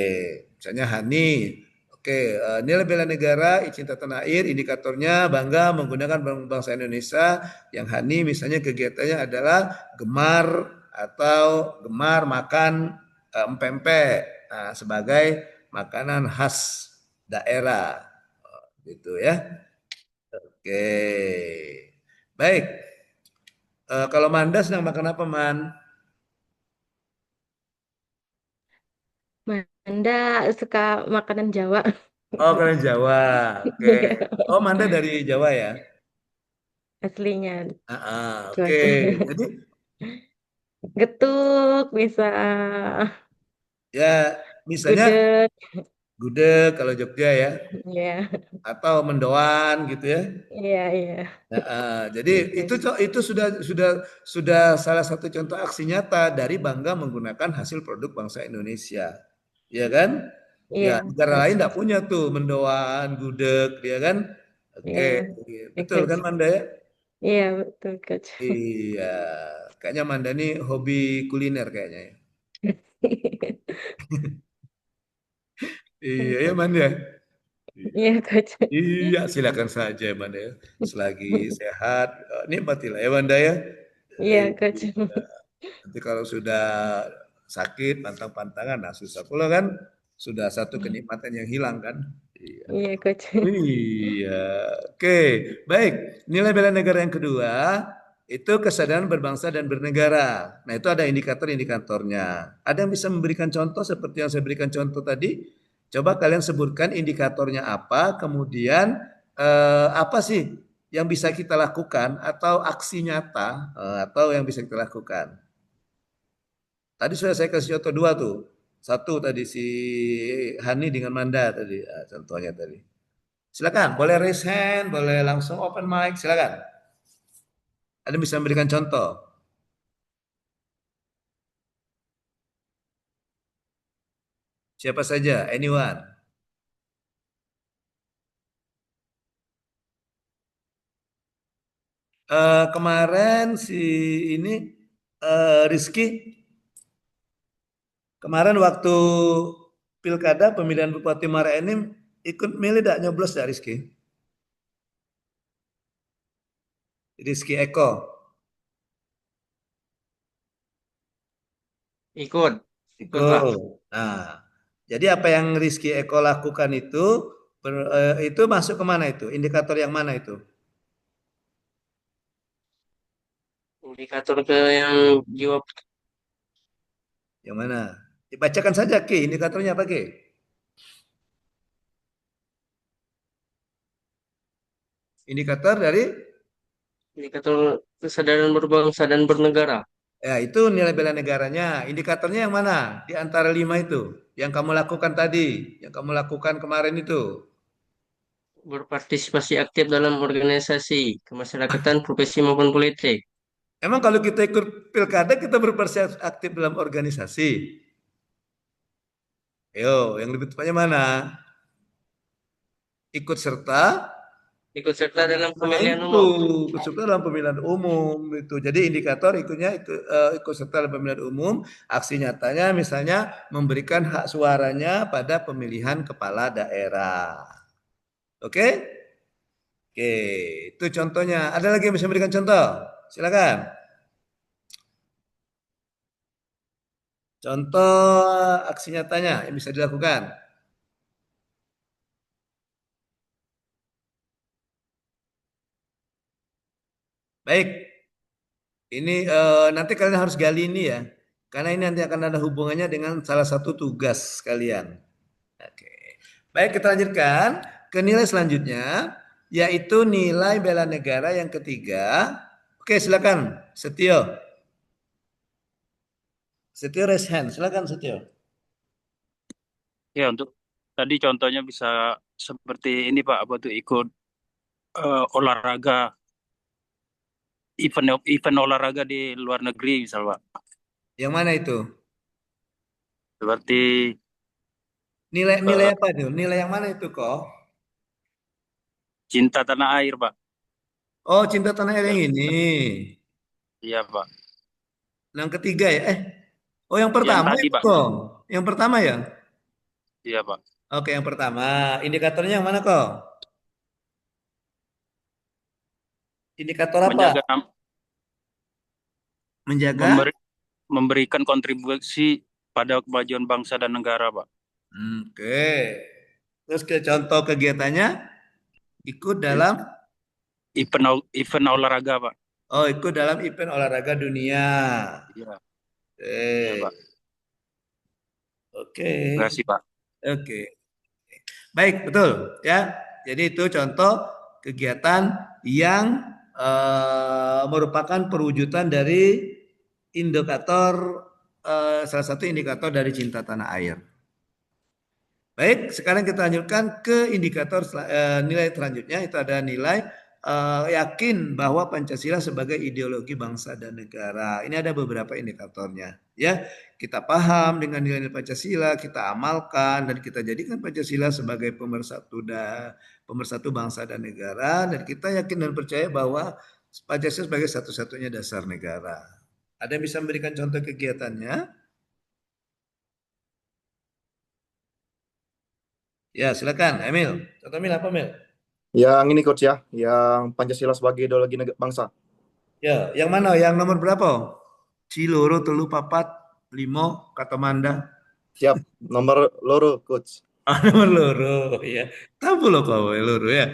misalnya Hani. Oke, nilai bela negara, cinta tanah air, indikatornya bangga menggunakan bangsa Indonesia. Yang Hani misalnya kegiatannya adalah gemar makan empempe sebagai makanan khas daerah, gitu ya. Oke, baik. Kalau Manda sedang makan apa, Man? Manda suka makanan Jawa. Oh, kalian Jawa. Oke. Oh, Manda dari Jawa ya? Aslinya. Oke. Jadi getuk bisa. Ya, misalnya gudeg kalau Jogja ya. Iya. Atau mendoan gitu ya. Iya. Jadi itu sudah salah satu contoh aksi nyata dari bangga menggunakan hasil produk bangsa Indonesia. Ya kan? Iya. Ya, negara lain tidak punya tuh mendoan, gudeg, ya kan? Oke, betul kan Manda ya? Iya, betul, Coach. Iya, kayaknya Manda nih hobi kuliner kayaknya ya. Iya ya Manda. Iya, Coach. Iya, silakan saja Manda ya. Selagi sehat, nikmatilah ya Manda ya. Iya, Coach. Nanti kalau sudah sakit, pantang-pantangan, nah susah pula kan. Sudah satu kenikmatan yang hilang kan. Iya, Coach. Iya, oke, baik. Nilai bela negara yang kedua itu kesadaran berbangsa dan bernegara. Nah, itu ada indikator-indikatornya. Ada yang bisa memberikan contoh seperti yang saya berikan contoh tadi? Coba kalian sebutkan indikatornya apa, kemudian apa sih yang bisa kita lakukan atau aksi nyata atau yang bisa kita lakukan. Tadi sudah saya kasih contoh 2 tuh. Satu tadi si Hani dengan Manda tadi, contohnya tadi. Silakan, boleh raise hand, boleh langsung open mic, silakan. Ada bisa memberikan contoh. Siapa saja, anyone. Kemarin si ini Rizky, kemarin waktu pilkada pemilihan Bupati Muara Enim ikut milih tidak nyoblos ya Rizky? Rizky Eko. Ikut. Ikut, Pak. Ikut. Nah, jadi apa yang Rizky Eko lakukan itu masuk ke mana itu? Indikator yang mana itu? Indikator ke yang jiwa Yang mana? Dibacakan saja, Ki. Indikatornya apa, Ki? Indikator dari indikator kesadaran berbangsa dan bernegara. ya itu nilai bela negaranya. Indikatornya yang mana? Di antara 5 itu. Yang kamu lakukan tadi, yang kamu lakukan kemarin itu. Berpartisipasi aktif dalam organisasi, kemasyarakatan, profesi maupun politik. Emang kalau kita ikut pilkada kita berpartisipasi aktif dalam organisasi. Yo, yang lebih tepatnya mana? Ikut serta Ikut serta dalam Nah, pemilihan itu umum. ikut serta dalam pemilihan umum itu. Jadi indikator ikut serta dalam pemilihan umum, aksi nyatanya misalnya memberikan hak suaranya pada pemilihan kepala daerah. Oke? Oke, itu contohnya. Ada lagi yang bisa memberikan contoh? Silakan. Contoh aksi nyatanya yang bisa dilakukan. Baik, ini nanti kalian harus gali ini ya, karena ini nanti akan ada hubungannya dengan salah satu tugas kalian. Oke, baik kita lanjutkan ke nilai selanjutnya, yaitu nilai bela negara yang ketiga. Oke, silakan Setio. Setio raise hand, silakan Setio. Ya, untuk tadi contohnya bisa seperti ini Pak, apa tuh ikut olahraga, event olahraga di luar negeri misal Pak. Yang mana itu? Seperti Nilai apa itu? Nilai yang mana itu kok? cinta tanah air Pak. Oh, cinta tanah air Ya, yang ini. iya Pak. Yang ketiga ya? Oh, yang Yang pertama tadi itu Pak. kok. Yang pertama ya? Iya Pak. Oke, yang pertama. Indikatornya yang mana kok? Indikator apa? Menjaga Menjaga? memberikan kontribusi pada kemajuan bangsa dan negara Pak. Oke. Terus ke contoh kegiatannya ikut dalam Event olahraga Pak. Oh, ikut dalam event olahraga dunia. Iya. Iya Oke. Pak. Oke. Terima kasih Pak. Oke. Baik, betul ya. Jadi itu contoh kegiatan yang merupakan perwujudan dari indikator salah satu indikator dari cinta tanah air. Baik, sekarang kita lanjutkan ke indikator nilai selanjutnya, itu ada nilai yakin bahwa Pancasila sebagai ideologi bangsa dan negara. Ini ada beberapa indikatornya, ya. Kita paham dengan nilai-nilai Pancasila, kita amalkan dan kita jadikan Pancasila sebagai pemersatu bangsa dan negara, dan kita yakin dan percaya bahwa Pancasila sebagai satu-satunya dasar negara. Ada yang bisa memberikan contoh kegiatannya? Ya, silakan, Emil. Contoh Emil apa, Emil? Yang ini coach ya, yang Pancasila sebagai ideologi bangsa. Ya, yang mana? Yang nomor berapa? Ciloro, telu, papat, limo, kata Manda. Siap, nomor loro coach. Nomor loro, ya. Tahu loh kau, loro ya.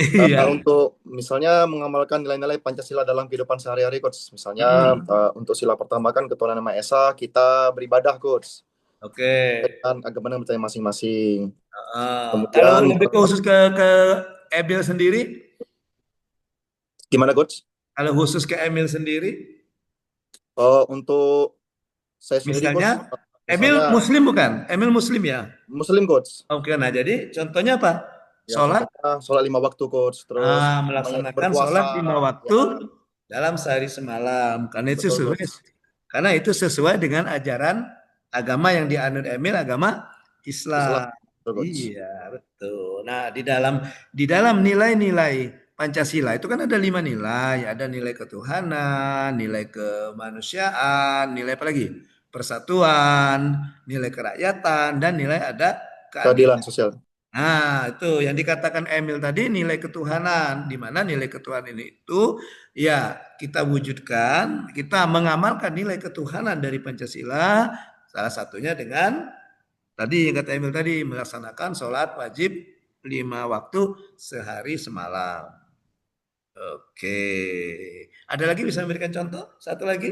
Iya. Untuk misalnya mengamalkan nilai-nilai Pancasila dalam kehidupan sehari-hari coach. Misalnya untuk sila pertama kan ketuhanan yang Maha Esa, kita beribadah coach. Oke. Dengan agama yang percaya masing-masing. Kalau Kemudian lebih khusus ke Emil sendiri? gimana coach? Kalau khusus ke Emil sendiri? Untuk saya sendiri Misalnya, coach, Emil Muslim bukan? Emil Muslim ya? Muslim coach. Oke, nah jadi contohnya apa? Ya, sholat? Sholat 5 waktu coach. Terus melaksanakan berpuasa, sholat 5 waktu dalam sehari semalam. Karena itu Betul, sesuai, karena itu sesuai dengan ajaran agama yang dianut Emil, agama Islam. Betul, iya, betul. Nah, di dalam nilai-nilai Pancasila itu kan ada 5 nilai, ada nilai ketuhanan, nilai kemanusiaan, nilai apa lagi? Persatuan, nilai kerakyatan, dan nilai ada keadilan sosial. Nah, itu yang dikatakan Emil tadi nilai ketuhanan, di mana nilai ketuhanan itu ya kita wujudkan, kita mengamalkan nilai ketuhanan dari Pancasila, salah satunya dengan tadi yang kata Emil tadi melaksanakan sholat wajib 5 waktu sehari semalam. Oke, ada lagi bisa memberikan contoh? Satu lagi?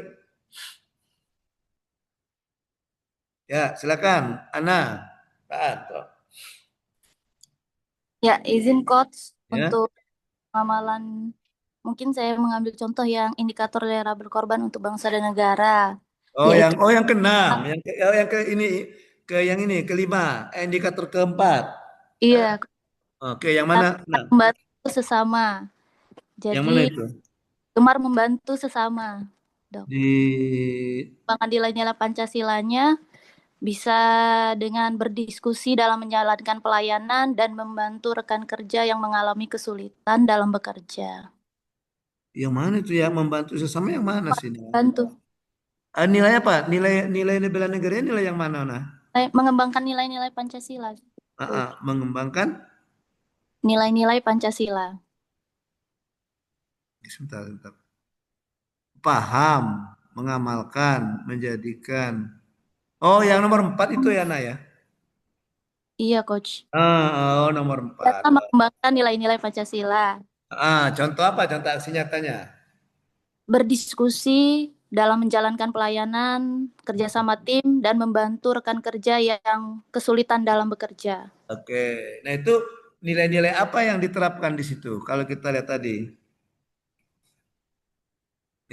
Ya, silakan, Ana, Pak Anto. Ya, izin Coach Ya. untuk pengamatan. Mungkin saya mengambil contoh yang indikator rela berkorban untuk bangsa dan negara, Oh, yaitu yang keenam, yang ke ini yang ini kelima, indikator keempat. iya, Oke, yang mana? Nah, membantu sesama. yang mana Jadi itu? gemar membantu sesama, Dok. Di Pengembangan nilai-nilai Pancasilanya bisa dengan berdiskusi dalam menjalankan pelayanan dan membantu rekan kerja yang mengalami kesulitan dalam bekerja. yang mana itu ya membantu sesama yang mana sih? Bantu Nilai apa? Nilai bela negara nilai yang mana nah? mengembangkan nilai-nilai Pancasila. Mengembangkan Nilai-nilai Pancasila. sebentar. Paham, mengamalkan, menjadikan. Oh, yang nomor 4 itu ya, Nah ya? Iya, Coach. Oh, nomor 4. Kita mengembangkan nilai-nilai Pancasila. Contoh apa? Contoh aksi nyatanya? Berdiskusi dalam menjalankan pelayanan, kerjasama tim, dan membantu rekan kerja yang kesulitan dalam bekerja. Oke, nah itu nilai-nilai apa yang diterapkan di situ? Kalau kita lihat tadi,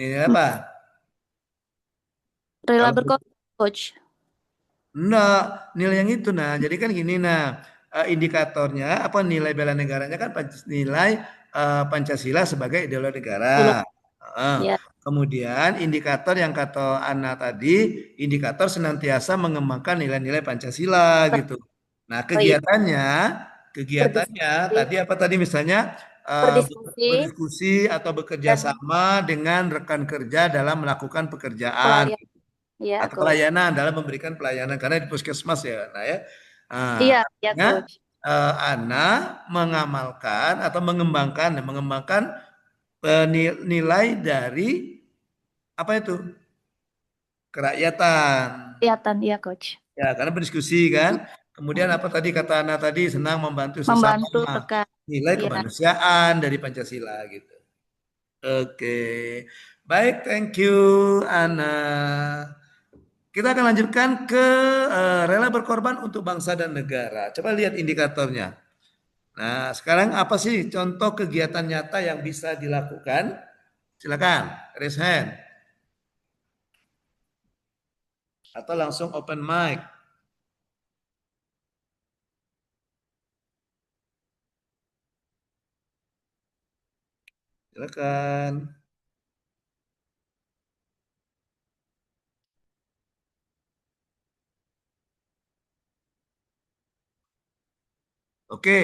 nilai apa? Rela Kalau berkorban, Coach. enggak, nilai yang itu nah. Jadi kan gini nah, indikatornya apa nilai bela negaranya kan nilai Pancasila sebagai ideologi negara. Ya. Kemudian indikator yang kata Ana tadi, indikator senantiasa mengembangkan nilai-nilai Pancasila gitu. Nah, kegiatannya tadi apa tadi misalnya berdiskusi atau bekerja sama dengan rekan kerja dalam melakukan pekerjaan Ya, atau pelayanan dalam memberikan pelayanan karena di puskesmas ya, nah ya. Iya, Coach. Ana mengamalkan atau mengembangkan nilai dari apa itu? Kerakyatan. Kerakyatan, ya, Coach. Ya, karena berdiskusi kan. Kemudian apa tadi kata Ana tadi senang membantu sesama. Membantu rekan. Nilai kemanusiaan dari Pancasila gitu. Oke. Baik, thank you Ana. Kita akan lanjutkan ke rela berkorban untuk bangsa dan negara. Coba lihat indikatornya. Nah, sekarang apa sih contoh kegiatan nyata yang bisa dilakukan? Silakan, raise hand. Atau langsung open mic. Silakan. Oke,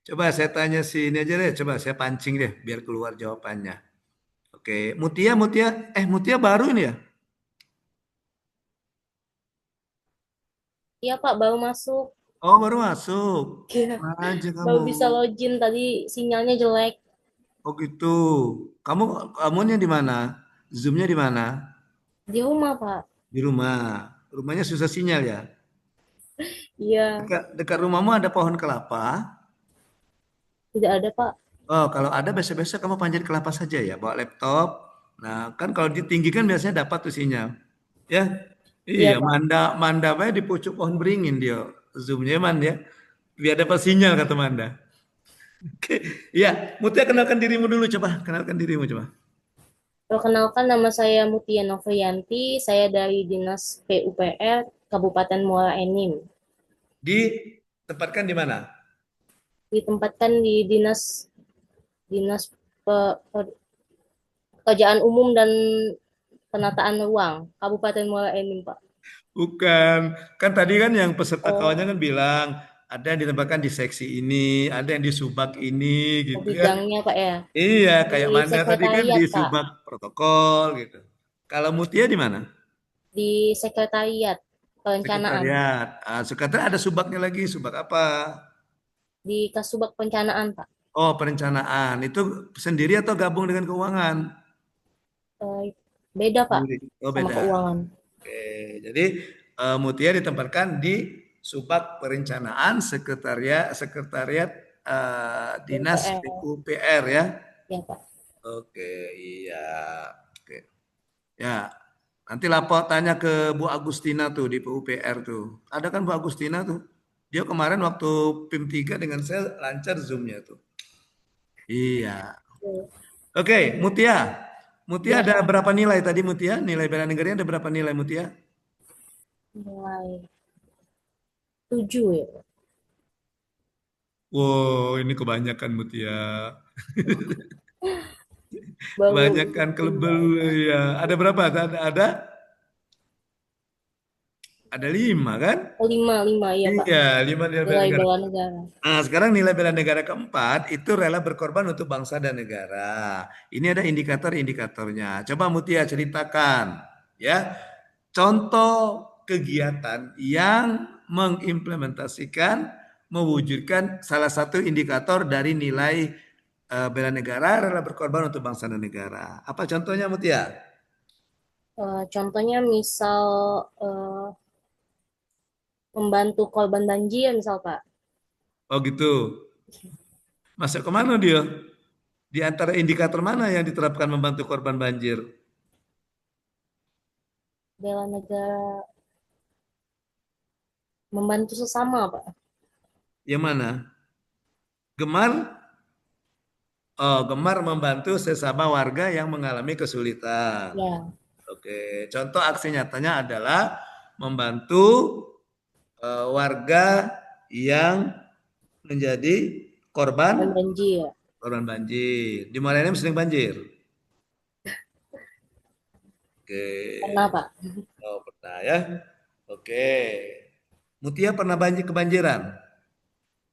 coba saya tanya si ini aja deh. Coba saya pancing deh biar keluar jawabannya. Oke, Mutia baru ini ya? Iya Pak, baru masuk. Oh, baru masuk. Iya. Aja kamu. Baru bisa login tadi sinyalnya jelek. Oh gitu. Kamunya di mana? Zoom-nya di mana? Di rumah Pak. Di rumah. Rumahnya susah sinyal ya? Iya. Dekat rumahmu ada pohon kelapa? Tidak ada Pak. Oh, kalau ada biasa-biasa kamu panjat kelapa saja ya, bawa laptop. Nah, kan kalau ditinggikan biasanya dapat tuh sinyal. Ya. Iya, Manda bae di pucuk pohon beringin dia. Zoom-nya man ya. Biar dapat sinyal kata Manda. Oke. Iya, Mutia kenalkan dirimu dulu coba. Kenalkan dirimu coba. Perkenalkan nama saya Mutia Novrianti, saya dari Dinas PUPR Kabupaten Muara Enim. Ditempatkan di mana? Ditempatkan di Dinas Pekerjaan Umum dan Penataan Ruang Kabupaten Muara Enim, Pak. Bukan. Kan tadi kan yang peserta kawannya kan bilang ada yang ditempatkan di seksi ini, ada yang di subak ini gitu ya. Bidangnya Pak ya. Iya, kayak mana tadi kan di Pak. subak protokol gitu. Kalau Mutia di mana? Di sekretariat perencanaan. Sekretariat. Sekretariat ada subaknya lagi, subak apa? Di Kasubag Perencanaan, Pak. Oh, perencanaan. Itu sendiri atau gabung dengan keuangan? Beda, Pak, Oh, sama beda. keuangan. Oke, jadi Mutia ditempatkan di Subag Perencanaan Sekretariat Dinas PUPR. PUPR ya. Ya, Pak. Oke, iya. Oke. Ya, nanti lapor tanya ke Bu Agustina tuh di PUPR tuh. Ada kan Bu Agustina tuh? Dia kemarin waktu PIM 3 dengan saya lancar Zoom-nya tuh. Iya. Oke, Mutia. Mutia Ya, ada Pak. berapa nilai tadi Mutia? Nilai bela negaranya ada berapa nilai Mutia? Nilai 7 ya. Wow, ini kebanyakan Mutia. Baru Kebanyakan kelebel ya. Ada berapa? Ada 5 kan? 5 ya, Pak. Iya, 5 nilai bela Nilai negara. bela negara. Nah, sekarang nilai bela negara keempat itu rela berkorban untuk bangsa dan negara. Ini ada indikator-indikatornya. Coba Mutia ceritakan ya. Contoh kegiatan yang mengimplementasikan, mewujudkan salah satu indikator dari nilai bela negara, rela berkorban untuk bangsa dan negara. Apa contohnya Mutia? Contohnya misal membantu korban banjir, misal, Pak. Oh gitu. Masuk ke mana dia? Di antara indikator mana yang diterapkan membantu korban banjir? Bela negara membantu sesama, Pak. Yang mana? Gemar? Oh, gemar membantu sesama warga yang mengalami kesulitan. Ya. Oke, contoh aksi nyatanya adalah membantu warga yang menjadi korban banjir. Korban banjir. Di Muara Enim sering banjir. Oke. Pernah, Pak. Oh, pernah ya. Oke. Mutia pernah kebanjiran?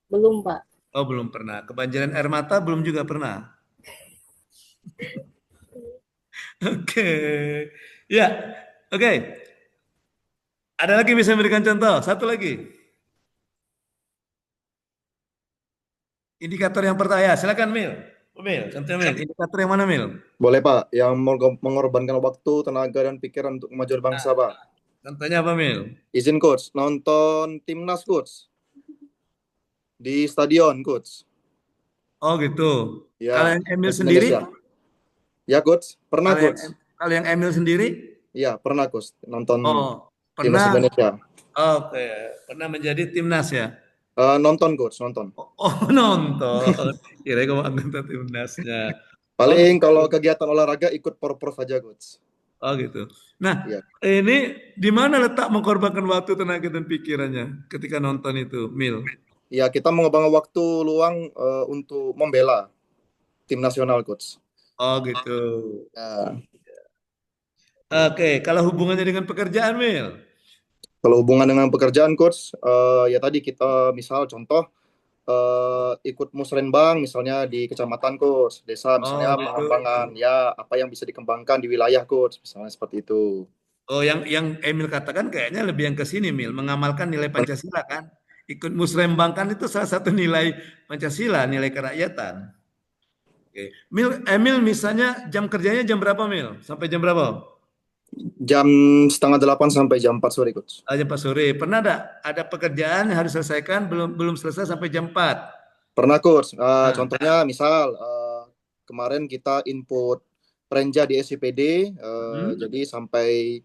Belum, Pak. Oh, belum pernah. Kebanjiran air mata belum juga pernah. Oke. Ya. Oke. Ada lagi bisa memberikan contoh? Satu lagi. Indikator yang pertama. Ya, silakan Mil. Mil, contoh Mil. Indikator yang mana Mil? Boleh Pak, yang mengorbankan waktu, tenaga, dan pikiran untuk kemajuan bangsa Pak. Contohnya apa Mil? Izin Coach, nonton timnas Coach. Di stadion Coach. Oh gitu. Ya, kalau yang Emil sendiri? Ya Coach, pernah Coach. Kalau yang Emil sendiri? Iya, pernah Coach, nonton timnas Indonesia. Oke, pernah menjadi timnas ya? Nonton Coach, nonton. Oh nonton. Kira kamu anggota timnasnya. Paling kalau kegiatan olahraga ikut porprov aja Coach. Oh gitu. Nah, ini di mana letak mengorbankan waktu, tenaga, dan pikirannya ketika nonton itu, Mil? Ya, kita mengorbankan waktu luang untuk membela tim nasional, Coach. Oh gitu. Ya. Oke, kalau hubungannya dengan pekerjaan, Mil? Kalau hubungan dengan pekerjaan, Coach, ya tadi kita misal contoh ikut musrenbang misalnya di kecamatan Coach, desa misalnya pengembangan ya apa yang bisa dikembangkan di wilayah Coach, misalnya seperti itu. Oh, yang Emil katakan kayaknya lebih yang ke sini Mil, mengamalkan nilai Pancasila kan? Ikut musrembang kan itu salah satu nilai Pancasila, nilai kerakyatan. Oke. Emil misalnya jam kerjanya jam berapa Mil? Sampai jam berapa? Jam 7:30 sampai jam 4 sore Coach. Jam 4 sore. Pernah ada pekerjaan yang harus selesaikan belum selesai sampai jam 4? Pernah Coach. Contohnya misal kemarin kita input Prenja di SCPD, jadi sampai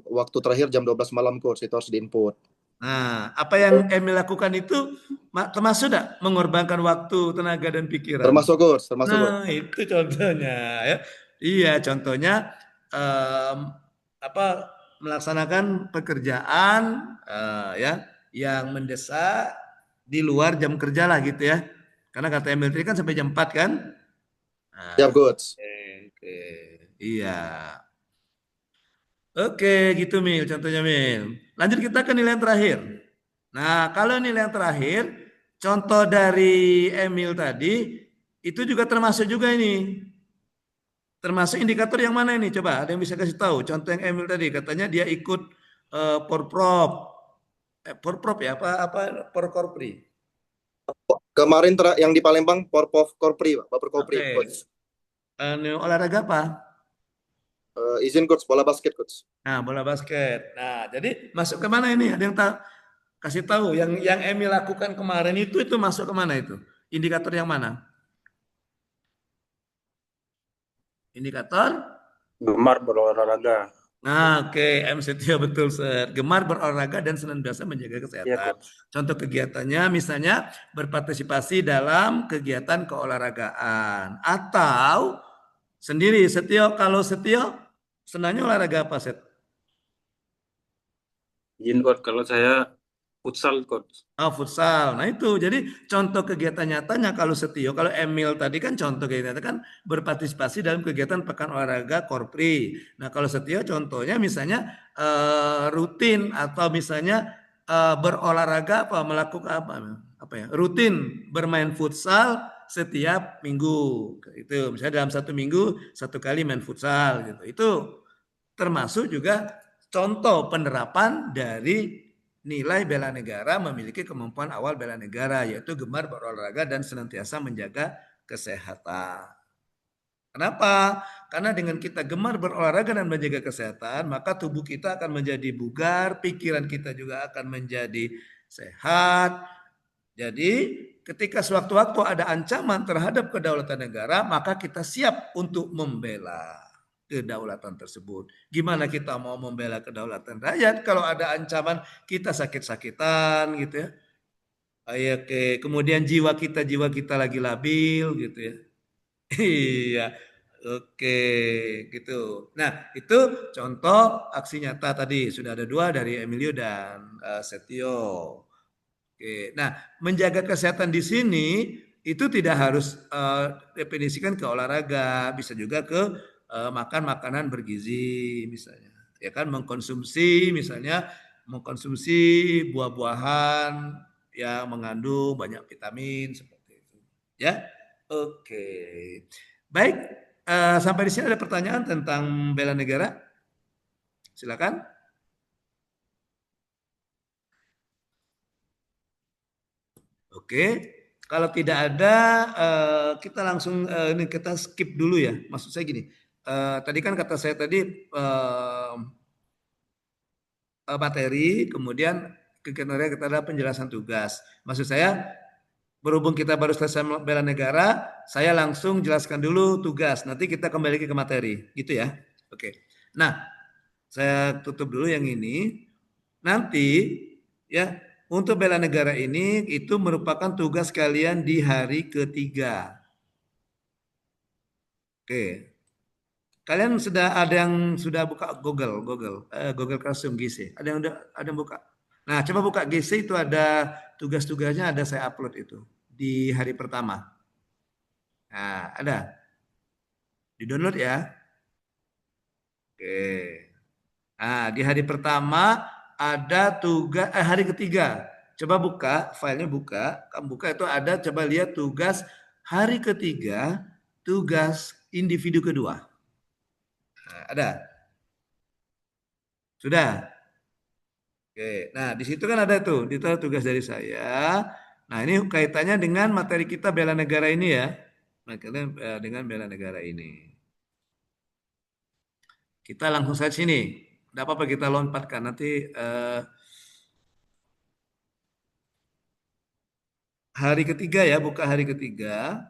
waktu terakhir jam 12 malam Coach, itu harus diinput. Nah, apa yang Emil lakukan itu termasuk tidak mengorbankan waktu, tenaga, dan pikiran? Termasuk Coach, termasuk. Nah, itu contohnya ya. Iya, contohnya melaksanakan pekerjaan ya yang mendesak di luar jam kerja lah gitu ya. Karena kata Emil tadi kan sampai jam 4 kan? Siap Coach. Oke. Iya. Oke, gitu Mil, contohnya Mil. Lanjut kita ke nilai yang terakhir. Nah, kalau nilai yang terakhir, contoh dari Emil tadi, itu juga termasuk juga ini. Termasuk indikator yang mana ini? Coba, ada yang bisa kasih tahu. Contoh yang Emil tadi, katanya dia ikut porprov. Porprov ya, apa Porkorpri? Kemarin yang di Palembang Porpov Korpri, Pak. Baper Korpri, Oke. coach. Olahraga apa? Izin coach, bola basket coach. Nah, bola basket. Nah, jadi masuk ke mana ini? Ada yang kasih tahu yang Emil lakukan kemarin itu masuk ke mana itu? Indikator yang mana? Indikator? Gemar berolahraga. Nah, oke, M. Setio betul, Sir. Gemar berolahraga dan senantiasa menjaga Ya, kesehatan. coach. Contoh kegiatannya misalnya berpartisipasi dalam kegiatan keolahragaan atau sendiri. Setio, kalau Setio senangnya olahraga apa, Set? Izin coach, kalau saya futsal coach. Oh, futsal. Nah itu, jadi contoh kegiatan nyatanya kalau Setio, kalau Emil tadi kan contoh kegiatan kan berpartisipasi dalam kegiatan pekan olahraga Korpri. Nah kalau Setio contohnya misalnya rutin atau misalnya berolahraga apa, melakukan apa ya, rutin bermain futsal setiap minggu. Itu misalnya dalam 1 minggu 1 kali main futsal gitu. Itu termasuk juga contoh penerapan dari nilai bela negara, memiliki kemampuan awal bela negara, yaitu gemar berolahraga dan senantiasa menjaga kesehatan. Kenapa? Karena dengan kita gemar berolahraga dan menjaga kesehatan, maka tubuh kita akan menjadi bugar, pikiran kita juga akan menjadi sehat. Jadi ketika sewaktu-waktu ada ancaman terhadap kedaulatan negara, maka kita siap untuk membela kedaulatan tersebut. Gimana kita mau membela kedaulatan rakyat kalau ada ancaman kita sakit-sakitan gitu ya. Oke, kemudian jiwa kita lagi labil gitu ya. Iya. Oke, gitu. Nah, itu contoh aksi nyata tadi. Sudah ada 2 dari Emilio dan Setio. Oke. Nah, menjaga kesehatan di sini itu tidak harus definisikan ke olahraga, bisa juga ke makan makanan bergizi misalnya. Ya kan, mengkonsumsi buah-buahan yang mengandung banyak vitamin seperti itu. Ya. Oke. Baik, sampai di sini ada pertanyaan tentang bela negara? Silakan. Oke, kalau tidak ada kita langsung ini kita skip dulu ya. Maksud saya gini, tadi kan kata saya tadi materi, kemudian kemudian kita ada penjelasan tugas. Maksud saya berhubung kita baru selesai bela negara, saya langsung jelaskan dulu tugas. Nanti kita kembali ke materi, gitu ya. Oke. Nah, saya tutup dulu yang ini. Nanti ya, untuk bela negara ini itu merupakan tugas kalian di hari ketiga. Oke. Kalian ada yang sudah buka Google Classroom GC? Ada yang buka? Nah, coba buka GC, itu ada tugas-tugasnya, ada saya upload itu di hari pertama. Nah, ada. Di-download ya. Oke. Nah, di hari pertama ada tugas hari ketiga. Coba buka, filenya buka. Kamu buka itu ada, coba lihat tugas hari ketiga, tugas individu kedua. Nah, ada. Sudah. Oke. Nah, di situ kan ada tuh, itu tugas dari saya. Nah, ini kaitannya dengan materi kita bela negara ini ya. Dengan bela negara ini. Kita langsung saja sini. Tidak apa-apa kita lompatkan nanti hari ketiga ya, buka hari ketiga.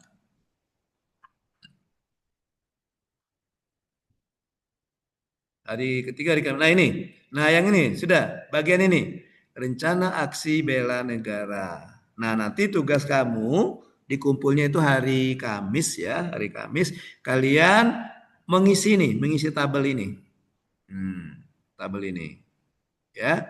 Hari ketiga, nah ini. Nah yang ini, sudah, bagian ini. Rencana aksi bela negara. Nah nanti tugas kamu, dikumpulnya itu hari Kamis ya, hari Kamis. Kalian mengisi tabel ini. Tabel ini. Ya.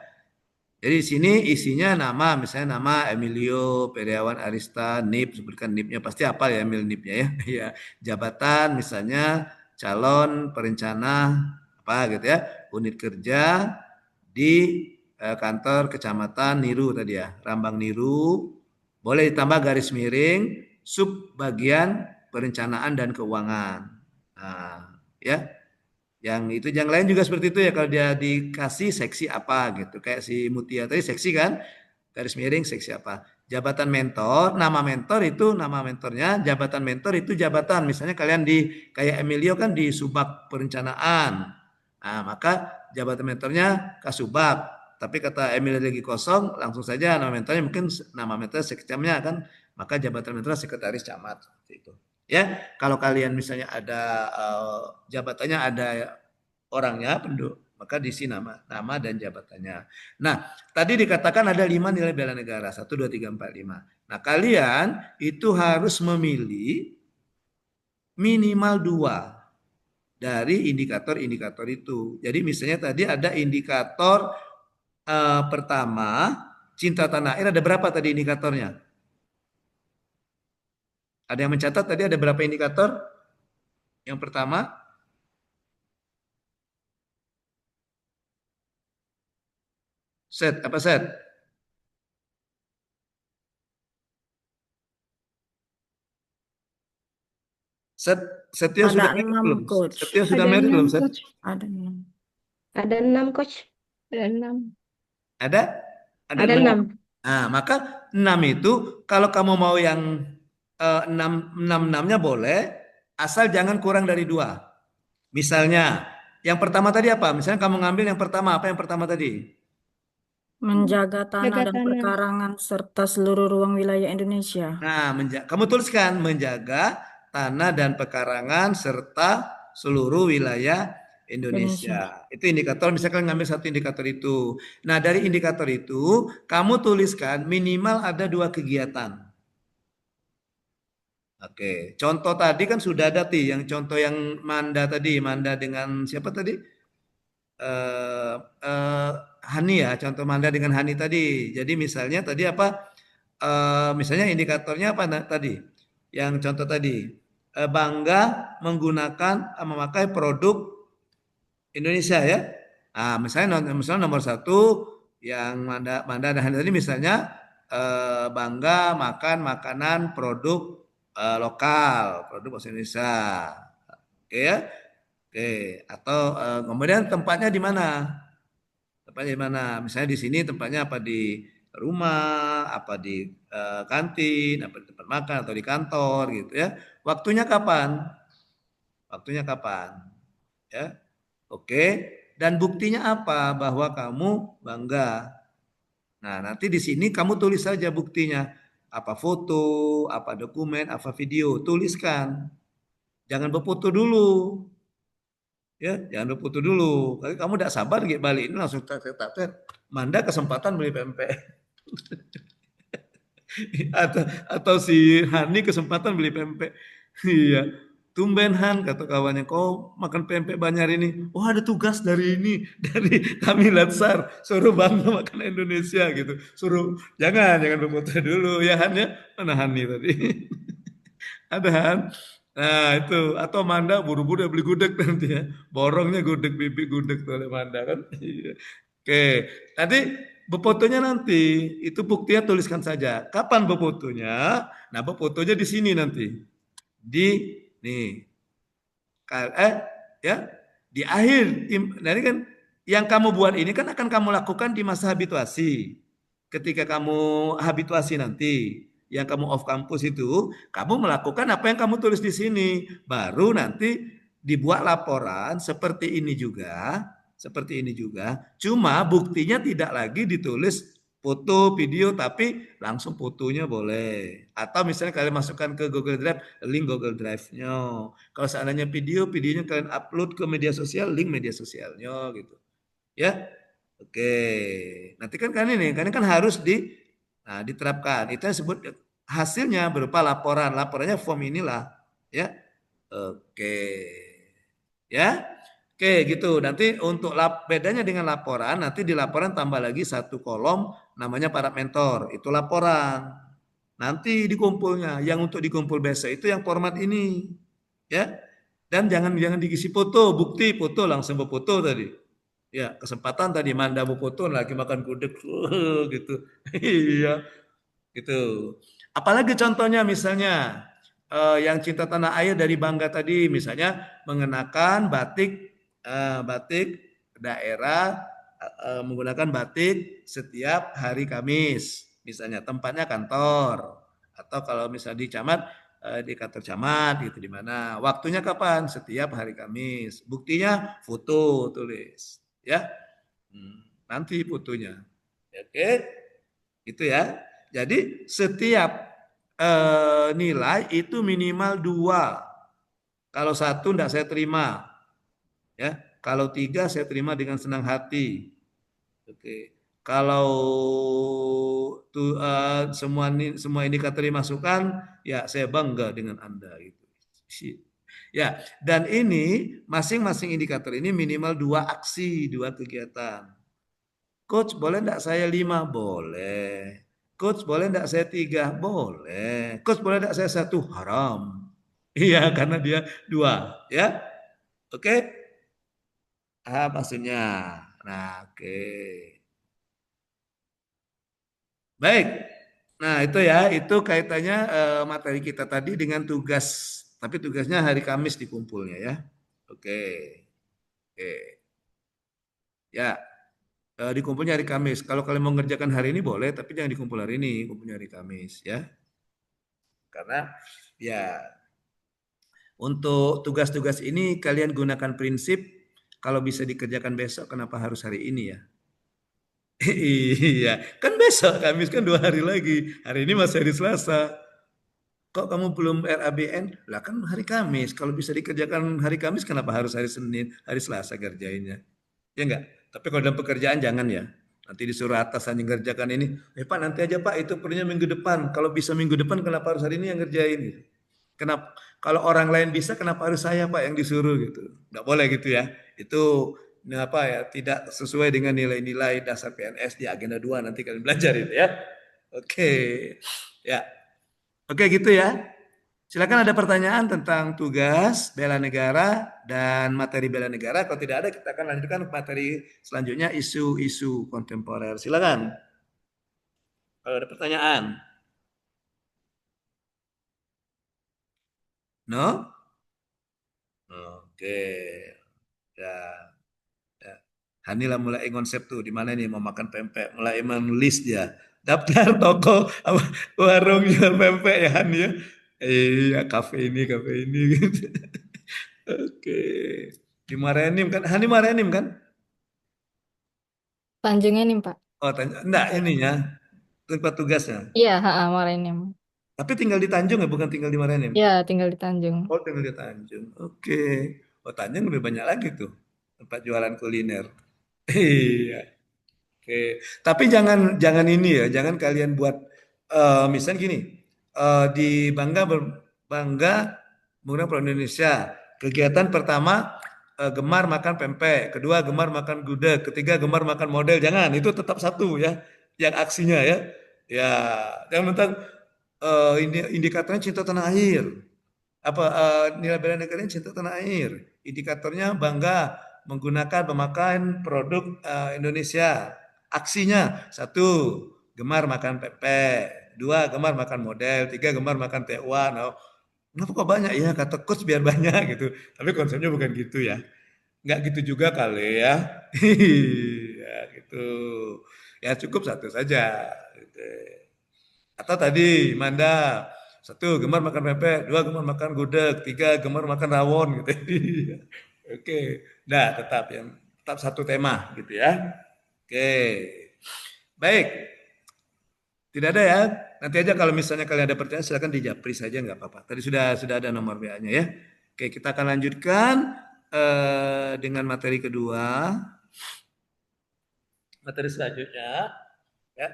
Jadi di sini isinya nama, misalnya nama Emilio Periawan Arista, NIP, sebutkan NIP-nya pasti apa ya, Emil NIP-nya ya. Ya, jabatan misalnya calon perencana apa gitu ya, unit kerja di kantor kecamatan Niru tadi ya, Rambang Niru. Boleh ditambah garis miring sub bagian perencanaan dan keuangan. Nah, ya. Yang itu, yang lain juga seperti itu ya, kalau dia dikasih seksi apa gitu, kayak si Mutia tadi seksi kan, garis miring seksi apa. jabatan mentor, nama mentornya, jabatan mentor itu jabatan. Misalnya kalian kayak Emilio kan di Subak Perencanaan. Nah, maka jabatan mentornya Kasubag. Tapi kata Emilio lagi kosong, langsung saja nama mentornya mungkin nama mentor sekecamnya kan, maka jabatan mentornya sekretaris camat seperti itu. Ya, kalau kalian misalnya ada jabatannya ada orangnya maka diisi nama dan jabatannya. Nah, tadi dikatakan ada 5 nilai bela negara, 1, 2, 3, 4, 5. Nah, kalian itu harus memilih minimal 2 dari indikator-indikator itu. Jadi misalnya tadi ada indikator pertama, cinta tanah air, ada berapa tadi indikatornya? Ada yang mencatat tadi ada berapa indikator? Yang pertama, set. Setio Ada sudah merit 6, belum? Coach. Setio sudah merit belum, Set? Ada 6. Ada 6, Coach. Ada 6. Ada? Ada 6. Nah, maka 6 itu kalau kamu mau yang 6-nya boleh, asal jangan kurang dari 2. Misalnya, yang pertama tadi apa? Misalnya kamu ngambil yang pertama, apa yang pertama tadi? Menjaga tanah dan perkarangan serta seluruh ruang wilayah Indonesia. Nah, kamu tuliskan menjaga tanah dan pekarangan serta seluruh wilayah Indonesia. Itu indikator, misalkan ngambil satu indikator itu. Nah, dari indikator itu kamu tuliskan minimal ada 2 kegiatan. Oke, contoh tadi kan sudah ada yang contoh yang Manda tadi, Manda dengan siapa tadi? Hani ya, contoh Manda dengan Hani tadi. Jadi misalnya tadi apa? Misalnya indikatornya apa tadi? Yang contoh tadi, bangga memakai produk Indonesia ya. Nah, misalnya nomor 1 yang Manda dan Hani tadi misalnya bangga makan makanan produk lokal, produk bahasa Indonesia. Oke ya. Oke, atau kemudian tempatnya di mana? Tempatnya di mana? Misalnya di sini tempatnya apa, di rumah, apa di kantin, apa di tempat makan atau di kantor gitu ya. Waktunya kapan? Ya. Oke, dan buktinya apa bahwa kamu bangga? Nah, nanti di sini kamu tulis saja buktinya. Apa foto, apa dokumen, apa video, tuliskan. Jangan berfoto dulu. Ya, jangan berfoto dulu. Kalau kamu tidak sabar balik ini langsung Manda kesempatan beli pempek. atau si Hani kesempatan beli pempek. Iya. Tumben Han, kata kawannya, kau makan pempek banyak hari ini. Oh, ada tugas dari kami Latsar, suruh bangga makan Indonesia gitu. Suruh jangan berfoto dulu ya Han ya. Mana Hani tadi? Ada Han. Nah itu, atau Manda buru-buru beli gudeg nanti ya. Borongnya gudeg, bibit gudeg oleh Manda kan. Oke, nanti berfotonya nanti, itu buktinya tuliskan saja. Kapan berfotonya? Nah berfotonya di sini nanti. Di akhir, nanti kan yang kamu buat ini kan akan kamu lakukan di masa habituasi. Ketika kamu habituasi nanti, yang kamu off kampus itu, kamu melakukan apa yang kamu tulis di sini. Baru nanti dibuat laporan seperti ini juga, cuma buktinya tidak lagi ditulis foto, video, tapi langsung fotonya boleh. Atau misalnya kalian masukkan ke Google Drive, link Google Drive-nya. Kalau seandainya videonya kalian upload ke media sosial, link media sosialnya gitu. Ya. Oke. Nanti kan kan harus diterapkan. Itu yang disebut hasilnya berupa laporan. Laporannya form inilah, ya. Oke. Ya. Oke, gitu. Nanti untuk bedanya dengan laporan, nanti di laporan tambah lagi 1 kolom namanya para mentor. Itu laporan. Nanti dikumpulnya, yang untuk dikumpul besok itu yang format ini. Ya. Dan jangan diisi foto, bukti foto langsung berfoto tadi. Ya, kesempatan tadi Manda berfoto lagi makan gudeg gitu. Iya. Gitu. Apalagi contohnya misalnya yang cinta tanah air dari Bangga tadi misalnya mengenakan batik daerah menggunakan batik setiap hari Kamis. misalnya tempatnya kantor, atau kalau misalnya di camat di kantor camat gitu, di mana. Waktunya kapan? Setiap hari Kamis. Buktinya foto tulis, ya. Nanti fotonya. Oke, itu ya. Jadi setiap nilai itu minimal 2. Kalau 1 enggak saya terima. Ya, kalau 3 saya terima dengan senang hati. Oke. Kalau semua indikator dimasukkan, ya saya bangga dengan Anda gitu. Ya, dan ini masing-masing indikator ini minimal 2 aksi, 2 kegiatan. Coach, boleh enggak saya 5? Boleh. Coach, boleh enggak saya 3? Boleh. Coach, boleh enggak saya 1? Haram. Iya, karena dia 2, ya. Oke? Maksudnya. Nah, oke. Baik. Nah, itu ya, itu kaitannya materi kita tadi dengan tugas. Tapi tugasnya hari Kamis dikumpulnya ya. Oke. Oke. Ya. Dikumpulnya hari Kamis. Kalau kalian mau ngerjakan hari ini boleh, tapi jangan dikumpul hari ini, kumpulnya hari Kamis ya. Karena ya untuk tugas-tugas ini kalian gunakan prinsip kalau bisa dikerjakan besok, kenapa harus hari ini ya? Iya, kan besok Kamis kan 2 hari lagi. Hari ini masih hari Selasa. Kok kamu belum RABN? Lah kan hari Kamis. Kalau bisa dikerjakan hari Kamis, kenapa harus hari Senin, hari Selasa kerjainnya? Ya enggak? Tapi kalau dalam pekerjaan jangan ya. Nanti disuruh atasan yang ngerjakan ini. Pak nanti aja Pak, itu perlunya minggu depan. Kalau bisa minggu depan, kenapa harus hari ini yang ngerjain? Kenapa? Kalau orang lain bisa, kenapa harus saya Pak yang disuruh gitu? Enggak boleh gitu ya. Itu apa ya, tidak sesuai dengan nilai-nilai dasar PNS di agenda 2 nanti kalian belajar itu ya. Oke. Ya. Oke gitu ya. Silakan ada pertanyaan tentang tugas bela negara dan materi bela negara. Kalau tidak ada, kita akan lanjutkan materi selanjutnya, isu-isu kontemporer. Silakan. Kalau ada pertanyaan. No? Oke. Ya. Hanila mulai konsep tuh di mana nih mau makan pempek, mulai menulis dia daftar toko warung jual pempek ya Han ya. Iya, kafe ini gitu. Oke. Di Marenim kan? Hani Marenim kan? Tanjung Enim, Pak. Oh, enggak ininya. Tempat tugasnya. Iya, Marenim. Tapi tinggal di Tanjung ya, bukan tinggal di Marenim? Iya, tinggal di Tanjung. Oh, tinggal di Tanjung. Oke. Oh, Tanjung lebih banyak lagi tuh tempat jualan kuliner. Iya. Oke. Tapi jangan ini ya, jangan kalian buat misalnya gini, di bangga menggunakan Indonesia. Kegiatan pertama gemar makan pempek, kedua gemar makan gudeg, ketiga gemar makan model. Jangan, itu tetap satu ya, yang aksinya ya. Ya, yang tentang ini indikatornya cinta tanah air. Apa nilai bela negaranya cinta tanah air. Indikatornya bangga menggunakan memakan produk Indonesia. Aksinya 1 gemar makan pempek, 2 gemar makan model, 3 gemar makan tekwan. Kenapa kok banyak ya, kata coach biar banyak gitu. Tapi konsepnya bukan gitu ya. Enggak gitu juga kali ya. Ya gitu. Ya cukup 1 saja. Gitu. Atau tadi Manda 1 gemar makan pempek, 2 gemar makan gudeg, 3 gemar makan rawon gitu. Oke. Nah, tetap 1 tema gitu ya. Oke. Baik. Tidak ada ya. Nanti aja kalau misalnya kalian ada pertanyaan silakan di japri saja nggak apa-apa. Tadi sudah ada nomor WA-nya ya. Oke, kita akan lanjutkan dengan materi kedua. Materi selanjutnya ya.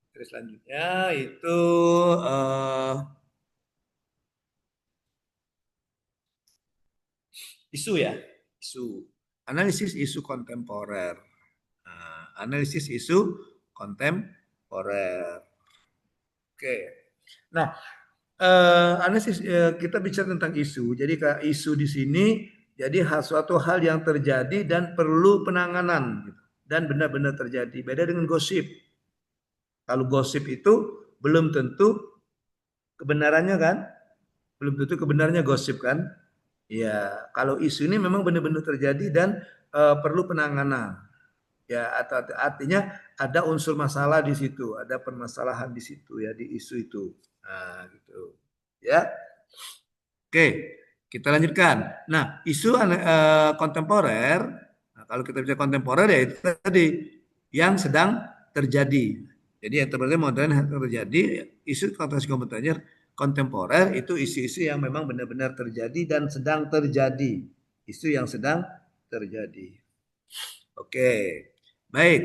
Materi selanjutnya itu isu ya. Isu. Analisis isu kontemporer. Analisis isu kontemporer. Oke. Nah, analisis kita bicara tentang isu. Jadi isu di sini jadi suatu hal yang terjadi dan perlu penanganan gitu. Dan benar-benar terjadi. Beda dengan gosip. Kalau gosip itu belum tentu kebenarannya kan? Belum tentu kebenarannya gosip kan? Ya, kalau isu ini memang benar-benar terjadi dan perlu penanganan. Ya, atau artinya ada unsur masalah di situ, ada permasalahan di situ ya di isu itu. Nah, gitu. Ya. Oke, kita lanjutkan. Nah, isu kontemporer, nah, kalau kita bicara kontemporer ya itu tadi yang sedang terjadi. Jadi yang terjadi modern yang terjadi, isu kontemporer itu isu-isu yang memang benar-benar terjadi dan sedang terjadi. Isu yang sedang terjadi. Oke, baik.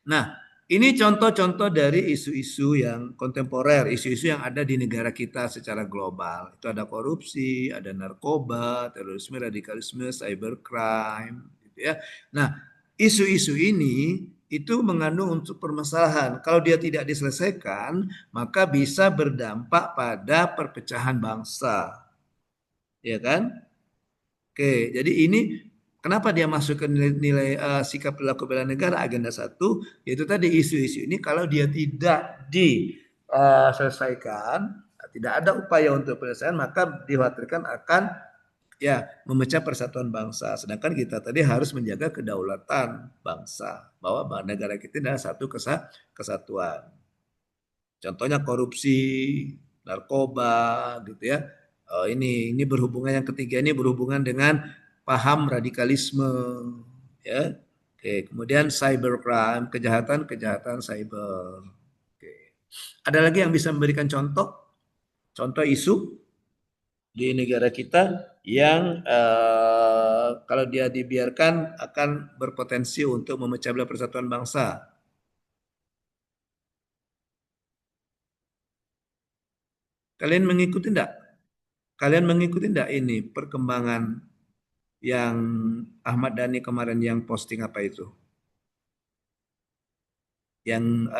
Nah, ini contoh-contoh dari isu-isu yang kontemporer, isu-isu yang ada di negara kita secara global. Itu ada korupsi, ada narkoba, terorisme, radikalisme, cybercrime, gitu ya. Nah, isu-isu ini itu mengandung unsur permasalahan. Kalau dia tidak diselesaikan, maka bisa berdampak pada perpecahan bangsa. Ya kan? Oke, jadi ini kenapa dia masuk ke nilai sikap perilaku bela negara agenda 1, yaitu tadi isu-isu ini kalau dia tidak diselesaikan, tidak ada upaya untuk penyelesaian, maka dikhawatirkan akan ya memecah persatuan bangsa. Sedangkan kita tadi harus menjaga kedaulatan bangsa, bahwa negara kita adalah satu kesatuan. Contohnya korupsi, narkoba, gitu ya. Ini berhubungan yang ketiga ini berhubungan dengan paham radikalisme, ya. Oke, kemudian cybercrime, kejahatan cyber. Oke. Ada lagi yang bisa memberikan contoh isu di negara kita yang kalau dia dibiarkan akan berpotensi untuk memecah belah persatuan bangsa. Kalian mengikuti enggak? Kalian mengikuti enggak ini perkembangan yang Ahmad Dhani kemarin yang posting apa itu? Yang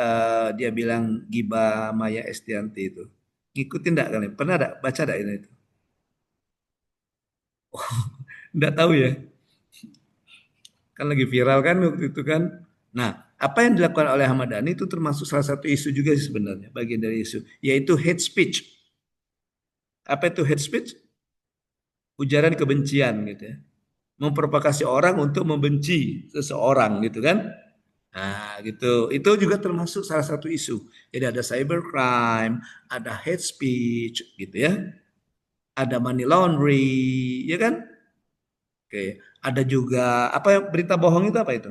dia bilang Giba Maya Estianti itu. Ngikutin enggak kalian? Pernah enggak baca enggak ini itu? Oh, enggak tahu ya. Kan lagi viral kan waktu itu kan. Nah, apa yang dilakukan oleh Ahmad Dhani itu termasuk salah satu isu juga sih sebenarnya, bagian dari isu, yaitu hate speech. Apa itu hate speech? Ujaran kebencian gitu ya. Memprovokasi orang untuk membenci seseorang gitu kan. Nah, gitu. Itu juga termasuk salah satu isu. Jadi ada cybercrime, ada hate speech gitu ya. Ada money laundry, ya kan? Oke, ada juga apa ya, berita bohong itu apa itu?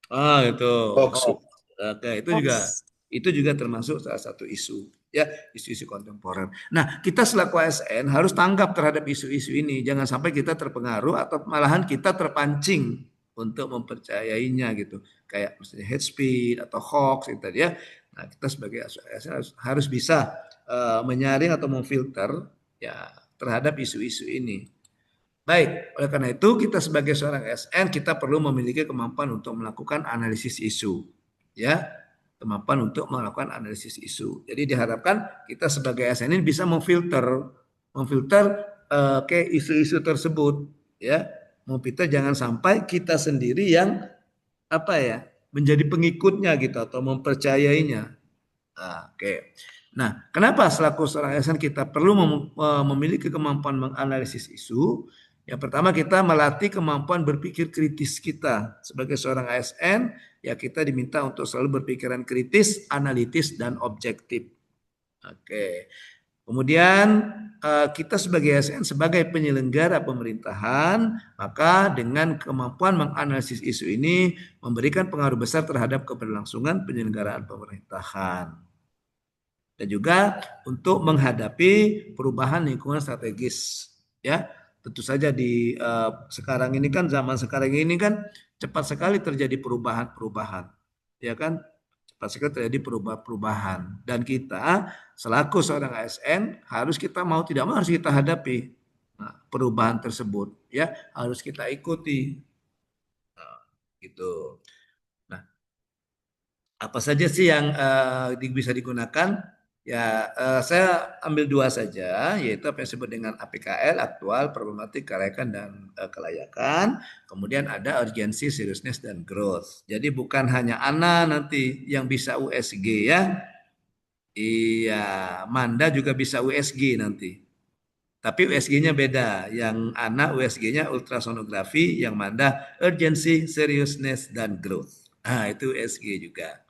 Ah, itu. Hoax. Oke, itu juga termasuk salah satu isu ya, isu-isu kontemporer. Nah, kita selaku ASN harus tanggap terhadap isu-isu ini, jangan sampai kita terpengaruh atau malahan kita terpancing untuk mempercayainya gitu. Kayak misalnya hate speech atau hoax itu tadi ya. Nah, kita sebagai ASN harus bisa menyaring atau memfilter ya terhadap isu-isu ini. Baik, oleh karena itu kita sebagai seorang ASN kita perlu memiliki kemampuan untuk melakukan analisis isu. Ya, kemampuan untuk melakukan analisis isu. Jadi diharapkan kita sebagai ASN ini bisa memfilter ke isu-isu tersebut, ya. Memfilter jangan sampai kita sendiri yang apa ya, menjadi pengikutnya gitu atau mempercayainya. Nah, oke. Nah, kenapa selaku seorang ASN kita perlu memiliki kemampuan menganalisis isu? Yang pertama kita melatih kemampuan berpikir kritis kita. Sebagai seorang ASN, ya kita diminta untuk selalu berpikiran kritis, analitis, dan objektif. Oke. Kemudian kita sebagai ASN, sebagai penyelenggara pemerintahan, maka dengan kemampuan menganalisis isu ini memberikan pengaruh besar terhadap keberlangsungan penyelenggaraan pemerintahan. Dan juga untuk menghadapi perubahan lingkungan strategis, ya. Tentu saja di sekarang ini kan, zaman sekarang ini kan cepat sekali terjadi perubahan-perubahan, ya kan? Cepat sekali terjadi perubahan-perubahan, dan kita selaku seorang ASN harus kita mau tidak mau harus kita hadapi perubahan tersebut, ya harus kita ikuti, gitu. Nah, apa saja sih yang bisa digunakan? Ya, saya ambil 2 saja, yaitu apa yang disebut dengan APKL, aktual, problematik, kelayakan, dan kelayakan. Kemudian ada urgency, seriousness, dan growth. Jadi bukan hanya Ana nanti yang bisa USG ya. Iya, Manda juga bisa USG nanti. Tapi USG-nya beda. Yang anak USG-nya ultrasonografi, yang Manda urgency, seriousness, dan growth. Nah, itu USG juga.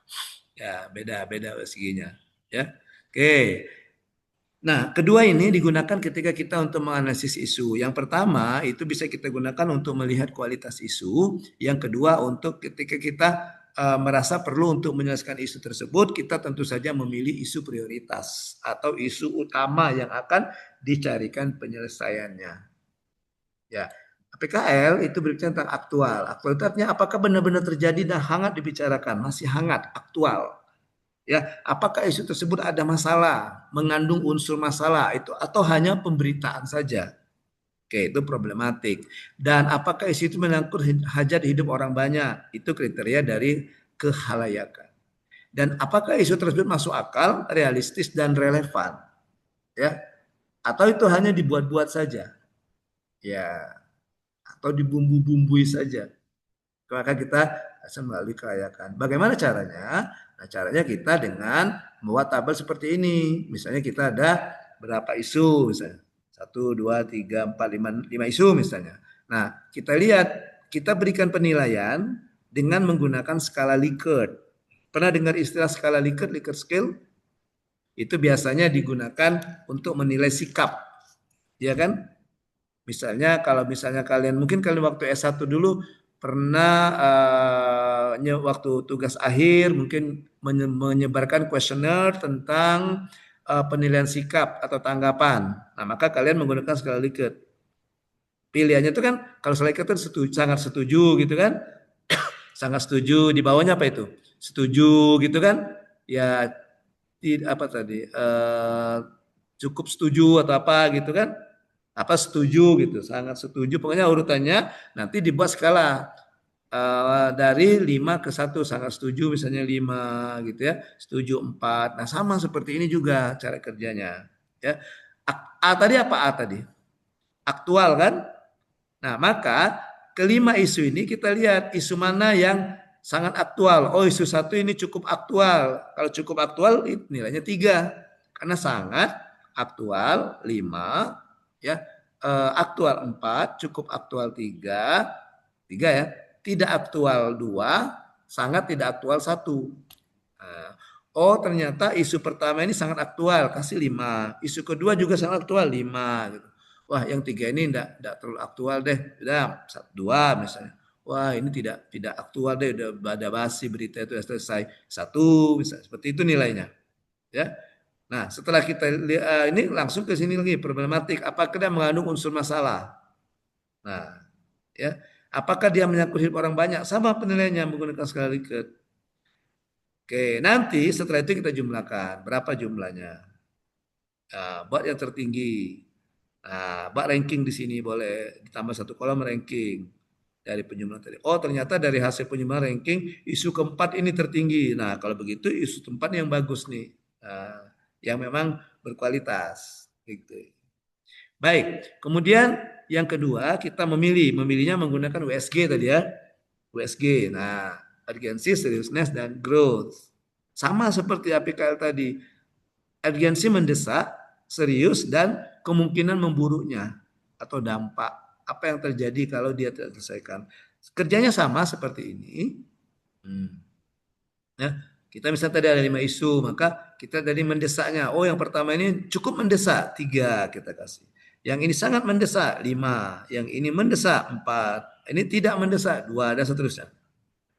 Ya, beda-beda USG-nya. Ya. Oke. Nah, kedua ini digunakan ketika kita untuk menganalisis isu. Yang pertama itu bisa kita gunakan untuk melihat kualitas isu. Yang kedua untuk ketika kita merasa perlu untuk menyelesaikan isu tersebut, kita tentu saja memilih isu prioritas atau isu utama yang akan dicarikan penyelesaiannya. Ya, PKL itu berbicara tentang aktual. Aktual itu artinya apakah benar-benar terjadi dan hangat dibicarakan, masih hangat, aktual. Ya, apakah isu tersebut ada masalah, mengandung unsur masalah itu atau hanya pemberitaan saja? Oke, itu problematik. Dan apakah isu itu menyangkut hajat hidup orang banyak? Itu kriteria dari kehalayakan. Dan apakah isu tersebut masuk akal, realistis dan relevan? Ya. Atau itu hanya dibuat-buat saja? Ya. Atau dibumbu-bumbui saja? Maka kita melalui kelayakan. Bagaimana caranya? Nah, caranya kita dengan membuat tabel seperti ini. Misalnya kita ada berapa isu misalnya. 1, 2, 3, 4, 5 isu misalnya. Nah, kita lihat, kita berikan penilaian dengan menggunakan skala Likert. Pernah dengar istilah skala Likert, Likert scale? Itu biasanya digunakan untuk menilai sikap. Ya kan? Misalnya kalau misalnya kalian mungkin kalian waktu S1 dulu pernah waktu tugas akhir mungkin menyebarkan kuesioner tentang penilaian sikap atau tanggapan. Nah, maka kalian menggunakan skala Likert. Pilihannya itu kan kalau skala Likert itu sangat setuju gitu kan. Sangat setuju, di bawahnya apa itu? Setuju gitu kan? Ya apa tadi? Cukup setuju atau apa gitu kan? Apa setuju gitu, sangat setuju. Pokoknya urutannya nanti dibuat skala dari 5 ke 1, sangat setuju misalnya 5 gitu ya, setuju 4. Nah, sama seperti ini juga cara kerjanya ya. A tadi apa A tadi? Aktual kan? Nah, maka kelima isu ini kita lihat isu mana yang sangat aktual. Oh, isu 1 ini cukup aktual. Kalau cukup aktual nilainya 3 karena sangat aktual 5 ya, aktual 4, cukup aktual 3 ya, tidak aktual 2, sangat tidak aktual 1. Oh, ternyata isu pertama ini sangat aktual, kasih 5. Isu kedua juga sangat aktual 5 gitu. Wah, yang 3 ini enggak terlalu aktual deh. Udah 2 misalnya. Wah, ini tidak aktual deh, udah basa-basi berita itu selesai. 1 misalnya. Seperti itu nilainya. Ya. Nah, setelah kita ini langsung ke sini lagi problematik. Apakah dia mengandung unsur masalah? Nah, ya, apakah dia menyangkut hidup orang banyak? Sama penilaiannya menggunakan skala Likert. Oke, nanti setelah itu kita jumlahkan berapa jumlahnya. Nah, buat yang tertinggi. Nah, buat ranking di sini boleh ditambah 1 kolom ranking dari penjumlahan tadi. Oh, ternyata dari hasil penjumlahan ranking isu keempat ini tertinggi. Nah, kalau begitu isu keempat yang bagus nih. Nah, yang memang berkualitas gitu. Baik, kemudian yang kedua kita memilihnya menggunakan USG tadi ya. USG. Nah, urgency, seriousness dan growth. Sama seperti APKL tadi. Urgensi mendesak, serius dan kemungkinan memburuknya atau dampak apa yang terjadi kalau dia tidak selesaikan. Kerjanya sama seperti ini. Ya, kita misalnya tadi ada 5 isu, maka kita dari mendesaknya. Oh, yang pertama ini cukup mendesak, 3 kita kasih. Yang ini sangat mendesak, 5. Yang ini mendesak, 4. Ini tidak mendesak, 2 dan seterusnya.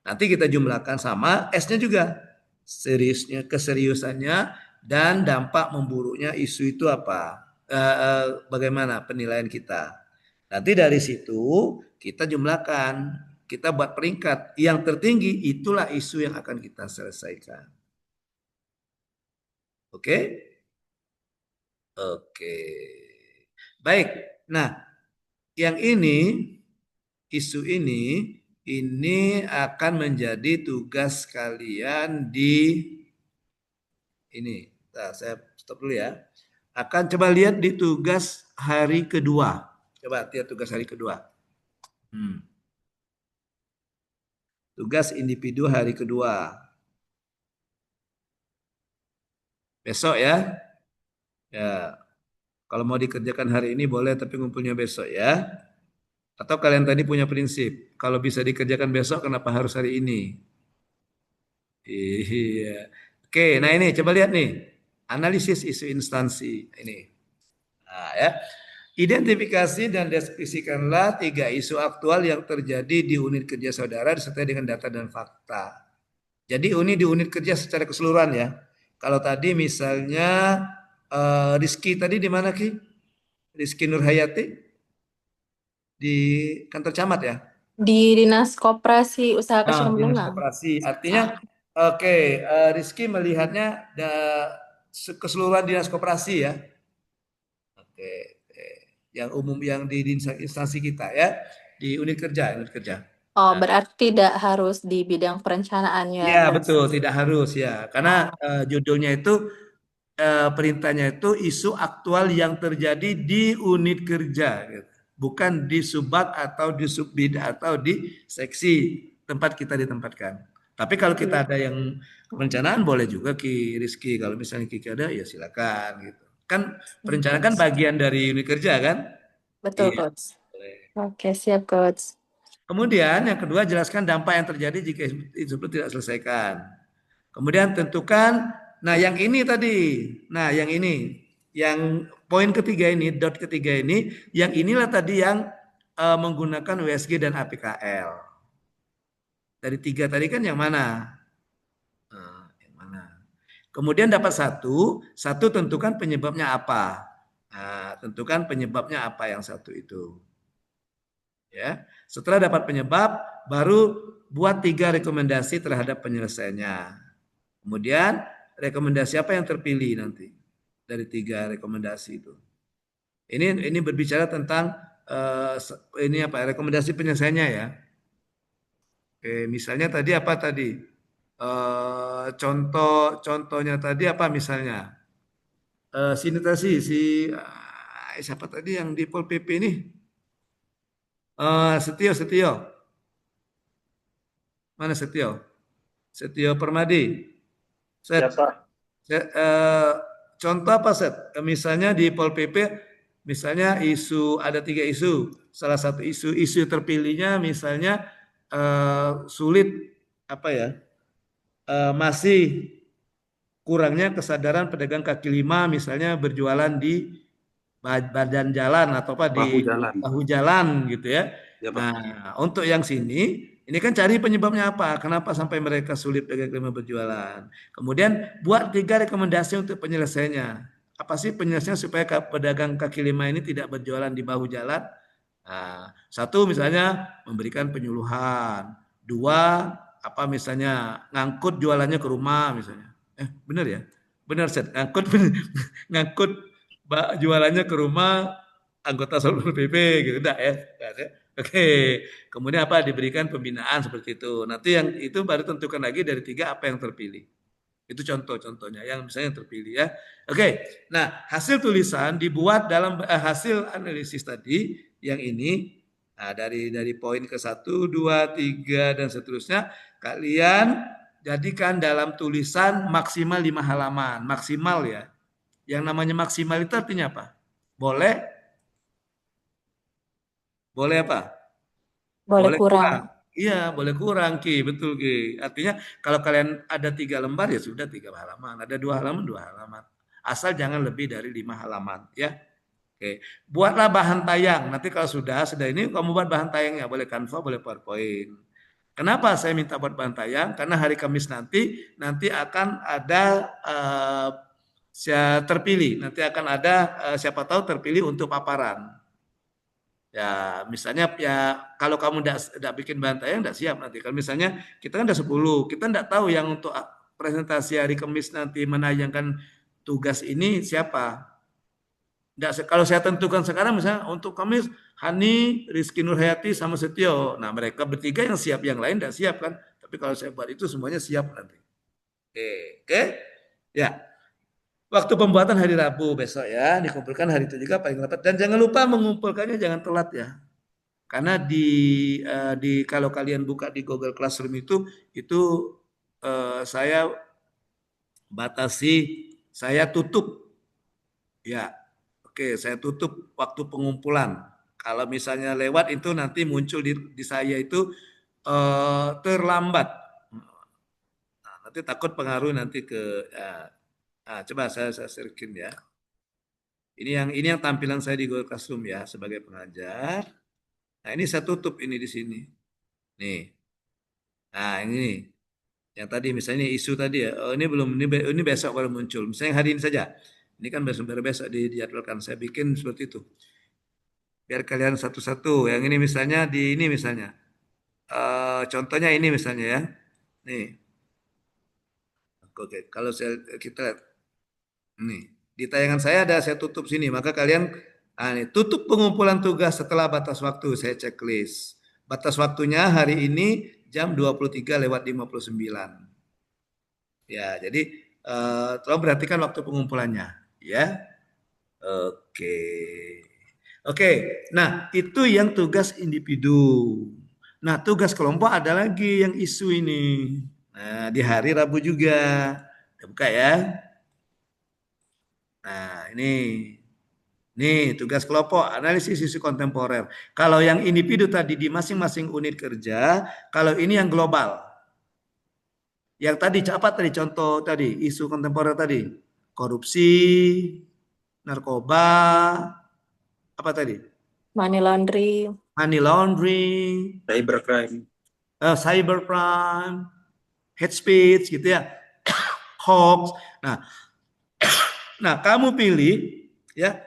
Nanti kita jumlahkan sama S-nya juga. Seriusnya, keseriusannya dan dampak memburuknya isu itu apa? Bagaimana penilaian kita? Nanti dari situ kita jumlahkan. Kita buat peringkat yang tertinggi itulah isu yang akan kita selesaikan. Oke? Oke. Baik. Nah, yang ini isu ini akan menjadi tugas kalian di ini. Nah, saya stop dulu ya. Akan coba lihat di tugas hari kedua. Coba lihat tugas hari kedua. Tugas individu hari kedua. Besok ya. Ya. Kalau mau dikerjakan hari ini boleh, tapi ngumpulnya besok ya. Atau kalian tadi punya prinsip, kalau bisa dikerjakan besok, kenapa harus hari ini? Iya. Oke, nah ini coba lihat nih. Analisis isu instansi ini. Nah, ya. Identifikasi dan deskripsikanlah 3 isu aktual yang terjadi di unit kerja saudara disertai dengan data dan fakta. Jadi ini di unit kerja secara keseluruhan ya. Kalau tadi misalnya Rizky tadi di mana Ki? Rizky Nurhayati di kantor camat ya? Di Dinas Koperasi Usaha Kecil Nah, dinas Menengah. koperasi. Artinya, oke, Rizky melihatnya keseluruhan dinas koperasi ya. Oke, yang umum yang di instansi kita ya, di unit kerja. Oh, berarti tidak harus di bidang perencanaannya. Ya betul, tidak harus ya, karena judulnya itu perintahnya itu isu aktual yang terjadi di unit kerja, gitu. Bukan di subbak atau di subbid atau di seksi tempat kita ditempatkan. Tapi kalau kita ada yang perencanaan boleh juga Ki Rizky, kalau misalnya Kiki ada ya silakan gitu. Kan perencanaan kan bagian dari unit kerja kan? Betul, Iya. Coach. Oke, siap, Coach. Kemudian yang kedua, jelaskan dampak yang terjadi jika isu itu tidak selesaikan. Kemudian tentukan, nah yang ini tadi, nah yang ini, yang poin ketiga ini, dot ketiga ini, yang inilah tadi yang menggunakan USG dan APKL. Dari 3 tadi kan yang mana? Yang mana? Kemudian dapat satu tentukan penyebabnya apa. Nah, tentukan penyebabnya apa yang satu itu. Ya, setelah dapat penyebab, baru buat 3 rekomendasi terhadap penyelesaiannya. Kemudian rekomendasi apa yang terpilih nanti dari 3 rekomendasi itu. Ini berbicara tentang ini apa rekomendasi penyelesaiannya ya. Oke, misalnya tadi apa tadi? Contohnya tadi apa misalnya? Sini tadi siapa tadi yang di Pol PP ini? Setio. Mana Setio? Setio Permadi. Siapa? Contoh apa Set? Misalnya di Pol PP, misalnya ada 3 isu. Salah satu isu terpilihnya misalnya sulit apa ya? Masih kurangnya kesadaran pedagang kaki lima misalnya berjualan di badan jalan atau apa di bahu jalan gitu ya. Nah, untuk yang sini ini kan cari penyebabnya apa? Kenapa sampai mereka sulit pedagang kaki lima berjualan? Kemudian buat 3 rekomendasi untuk penyelesaiannya. Apa sih penyelesaian supaya pedagang kaki lima ini tidak berjualan di bahu jalan? Nah, 1 misalnya memberikan penyuluhan. 2 apa misalnya ngangkut jualannya ke rumah misalnya. Benar ya? Benar Set. Ngangkut jualannya ke rumah anggota Satpol PP gitu enggak ya? Oke. Kemudian apa diberikan pembinaan seperti itu. Nanti yang itu baru tentukan lagi dari 3 apa yang terpilih. Itu contohnya yang misalnya yang terpilih ya. Oke. Nah, hasil tulisan dibuat dalam hasil analisis tadi yang ini dari poin ke 1, 2, 3 dan seterusnya kalian jadikan dalam tulisan maksimal 5 halaman. Maksimal ya. Yang namanya maksimal itu artinya apa? Boleh apa? Boleh kurang. Iya, boleh kurang Ki, betul Ki. Artinya kalau kalian ada 3 lembar ya sudah 3 halaman. Ada 2 halaman, 2 halaman. Asal jangan lebih dari 5 halaman ya. Oke. Buatlah bahan tayang. Nanti kalau sudah ini kamu buat bahan tayangnya. Boleh Canva, boleh PowerPoint. Kenapa saya minta buat bahan tayang? Karena hari Kamis nanti akan ada terpilih. Nanti akan ada siapa tahu terpilih untuk paparan. Ya, misalnya ya kalau kamu tidak bikin bahan tayang tidak siap nanti. Kalau misalnya kita kan ada 10, kita tidak tahu yang untuk presentasi hari Kamis nanti menayangkan tugas ini siapa. Kalau saya tentukan sekarang misalnya untuk Kamis Hani, Rizky Nurhayati sama Setio. Nah, mereka bertiga yang siap, yang lain tidak siap kan. Tapi kalau saya buat itu semuanya siap nanti. Oke. Ya. Waktu pembuatan hari Rabu besok ya, dikumpulkan hari itu juga paling lambat. Dan jangan lupa mengumpulkannya jangan telat ya. Karena kalau kalian buka di Google Classroom itu saya batasi, saya tutup. Ya. Oke, saya tutup waktu pengumpulan. Kalau misalnya lewat itu nanti muncul di saya itu terlambat. Nah, nanti takut pengaruh nanti ke coba saya share-in ya. Ini yang tampilan saya di Google Classroom ya sebagai pengajar. Nah, ini saya tutup ini di sini. Nih. Nah, ini yang tadi misalnya isu tadi ya. Oh, ini belum ini besok baru muncul. Misalnya hari ini saja. Ini kan besok dijadwalkan. Saya bikin seperti itu. Biar kalian satu-satu. Yang ini misalnya di ini misalnya. Contohnya ini misalnya ya. Nih. Oke, kalau kita nih di tayangan saya ada saya tutup sini, maka kalian nih, tutup pengumpulan tugas setelah batas waktu, saya checklist. Batas waktunya hari ini jam 23:59. Ya, jadi tolong perhatikan waktu pengumpulannya, ya. Oke. Oke, nah itu yang tugas individu. Nah, tugas kelompok ada lagi yang isu ini. Nah, di hari Rabu juga. Kita buka ya. Nah, ini tugas kelompok, analisis isu kontemporer. Kalau yang individu tadi di masing-masing unit kerja, kalau ini yang global. Yang tadi apa tadi contoh tadi isu kontemporer tadi? Korupsi, narkoba, apa tadi? Money laundering. Money laundering, Cybercrime. Cybercrime, hate speech gitu ya. Hoax. Nah, kamu pilih ya.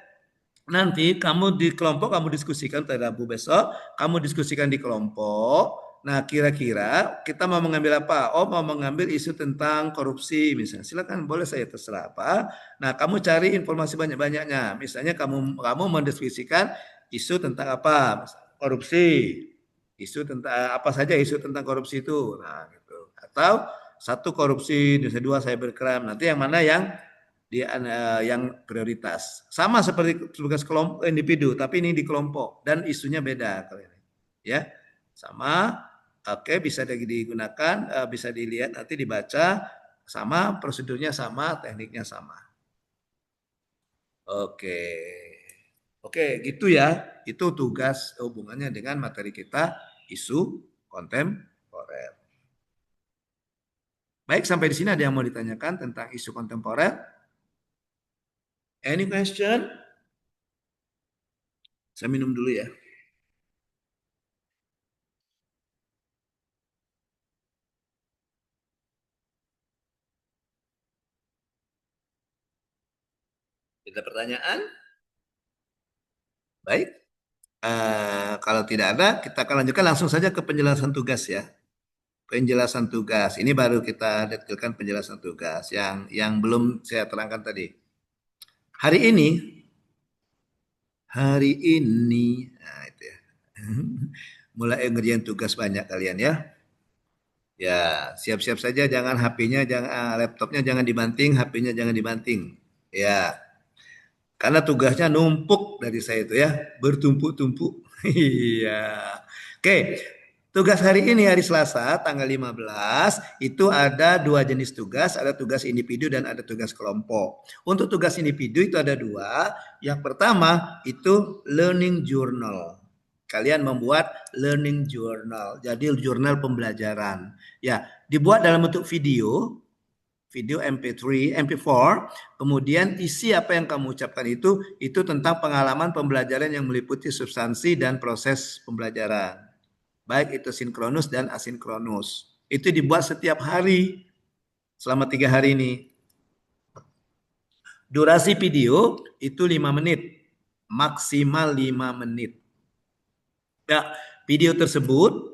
Nanti kamu di kelompok kamu diskusikan pada Rabu besok, kamu diskusikan di kelompok. Nah, kira-kira kita mau mengambil apa? Oh, mau mengambil isu tentang korupsi misalnya. Silakan, boleh saya terserah apa. Nah, kamu cari informasi banyak-banyaknya. Misalnya kamu mendiskusikan isu tentang apa? Korupsi. Isu tentang apa saja isu tentang korupsi itu. Nah, gitu. Atau satu korupsi, dua cybercrime. Nanti yang mana yang prioritas. Sama seperti tugas kelompok individu, tapi ini di kelompok dan isunya beda kalian. Ya. Sama. Oke, bisa digunakan, bisa dilihat nanti dibaca sama, prosedurnya sama, tekniknya sama. Oke. Oke, gitu ya. Itu tugas hubungannya dengan materi kita isu kontemporer. Baik, sampai di sini ada yang mau ditanyakan tentang isu kontemporer? Any question? Saya minum dulu ya. Ada pertanyaan? Baik. Kalau tidak ada, kita akan lanjutkan langsung saja ke penjelasan tugas ya. Penjelasan tugas. Ini baru kita detailkan penjelasan tugas yang belum saya terangkan tadi. Hari ini, nah itu ya. Mulai ngerjain tugas banyak kalian ya. Ya, siap-siap saja, jangan HP-nya, laptopnya jangan dibanting, HP-nya jangan dibanting. Ya, karena tugasnya numpuk dari saya itu ya, bertumpuk-tumpuk. Iya. Oke, tugas hari ini hari Selasa tanggal 15 itu ada 2 jenis tugas, ada tugas individu dan ada tugas kelompok. Untuk tugas individu itu ada 2. Yang pertama itu learning journal. Kalian membuat learning journal, jadi jurnal pembelajaran. Ya, dibuat dalam bentuk video MP3, MP4, kemudian isi apa yang kamu ucapkan itu tentang pengalaman pembelajaran yang meliputi substansi dan proses pembelajaran. Baik itu sinkronus dan asinkronus. Itu dibuat setiap hari selama 3 hari ini. Durasi video itu 5 menit, maksimal 5 menit. Ya, video tersebut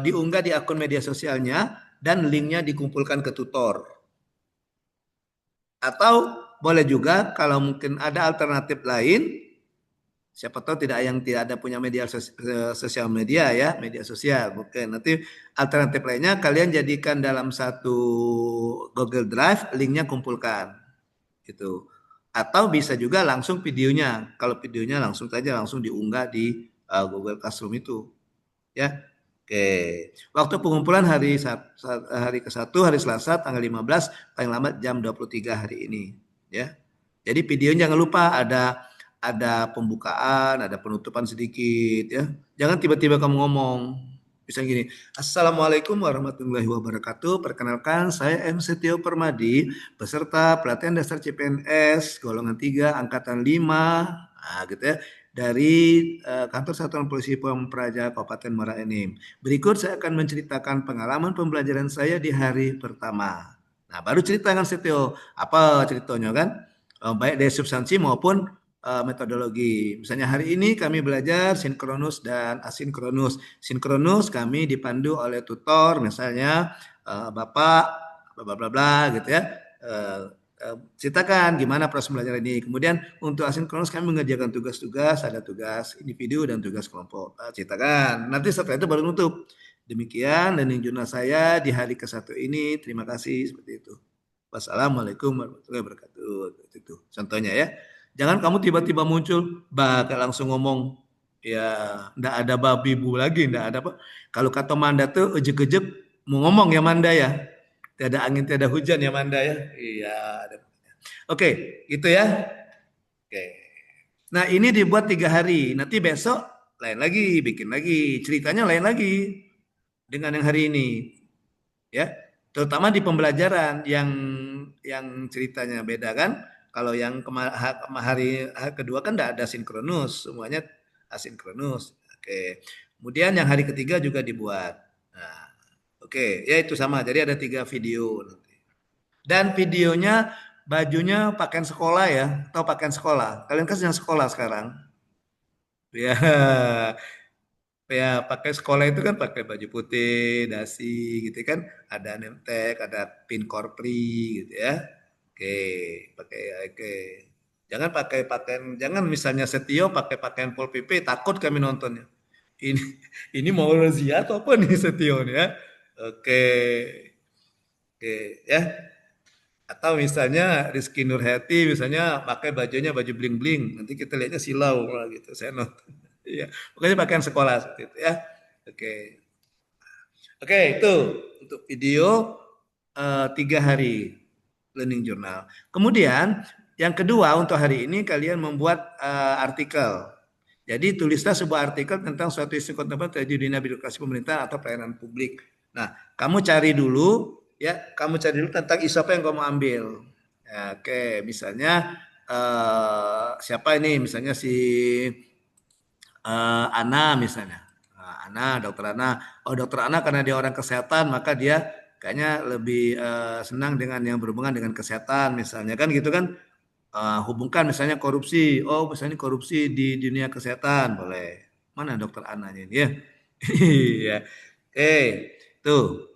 diunggah di akun media sosialnya dan linknya dikumpulkan ke tutor. Atau boleh juga kalau mungkin ada alternatif lain, siapa tahu tidak ada punya media sosial media ya, media sosial. Mungkin nanti alternatif lainnya kalian jadikan dalam satu Google Drive, linknya kumpulkan. Gitu. Atau bisa juga langsung videonya. Kalau videonya langsung diunggah di Google Classroom itu. Ya. Oke. Waktu pengumpulan hari ke-1 hari Selasa tanggal 15 paling lambat jam 23 hari ini, ya. Jadi video jangan lupa ada pembukaan, ada penutupan sedikit ya. Jangan tiba-tiba kamu ngomong. Misalnya gini, Assalamualaikum warahmatullahi wabarakatuh. Perkenalkan saya M. Setio Permadi, peserta pelatihan dasar CPNS golongan 3 angkatan 5. Nah, gitu ya. Dari Kantor Satuan Polisi Pamung Praja Kabupaten Muara Enim. Berikut saya akan menceritakan pengalaman pembelajaran saya di hari pertama. Nah, baru ceritakan Setio. Apa ceritanya kan? Baik dari substansi maupun metodologi. Misalnya hari ini kami belajar sinkronus dan asinkronus. Sinkronus kami dipandu oleh tutor, misalnya Bapak bla bla bla gitu ya. Ceritakan gimana proses belajar ini. Kemudian untuk asinkronus kami mengerjakan tugas-tugas, ada tugas individu dan tugas kelompok. Ceritakan. Nanti setelah itu baru nutup. Demikian learning journal saya di hari ke-1 ini. Terima kasih seperti itu. Wassalamualaikum warahmatullahi wabarakatuh. Itu contohnya ya. Jangan kamu tiba-tiba muncul, bakal langsung ngomong, ya ndak ada babi bu lagi, ndak ada apa. Kalau kata Manda tuh ejek-ejek mau ngomong ya Manda ya. Tiada angin, tiada hujan ya Manda ya. Iya. Oke, gitu ya. Oke. Nah ini dibuat 3 hari, nanti besok lain lagi, bikin lagi, ceritanya lain lagi dengan yang hari ini, ya. Terutama di pembelajaran yang ceritanya beda kan. Kalau yang hari kedua kan tidak ada sinkronus, semuanya asinkronus. Oke. Kemudian yang hari ketiga juga dibuat. Nah, oke, ya itu sama. Jadi ada 3 video nanti. Dan videonya bajunya pakaian sekolah ya, atau pakaian sekolah. Kalian kan sedang sekolah sekarang. Ya. Ya, pakai sekolah itu kan pakai baju putih, dasi gitu kan. Ada nemtek, ada pin korpri gitu ya. Oke, oke. Jangan pakai pakaian, jangan misalnya Setio pakai pakaian Pol PP, takut kami nontonnya. Ini mau razia atau apa nih Setio nih ya? Oke. Oke, ya. Atau misalnya Rizky Nurhati misalnya pakai bajunya baju bling-bling, nanti kita lihatnya silau gitu. Saya nonton. Iya, pokoknya pakaian sekolah seperti itu ya. Oke. Oke, itu untuk video 3 hari learning journal. Kemudian yang kedua untuk hari ini kalian membuat artikel. Jadi tulislah sebuah artikel tentang suatu isu kontemporer terjadi di dunia birokrasi pemerintahan atau pelayanan publik. Nah, kamu cari dulu ya, kamu cari dulu tentang isu apa yang kamu ambil. Ya, oke, misalnya siapa ini? Misalnya si Ana misalnya. Ana, dokter Ana. Oh, dokter Ana karena dia orang kesehatan, maka dia kayaknya lebih senang dengan yang berhubungan dengan kesehatan misalnya kan gitu kan. Hubungkan misalnya korupsi. Oh, misalnya korupsi di dunia kesehatan boleh. Mana dokter Ananya ini ya? Iya. Oke, tuh.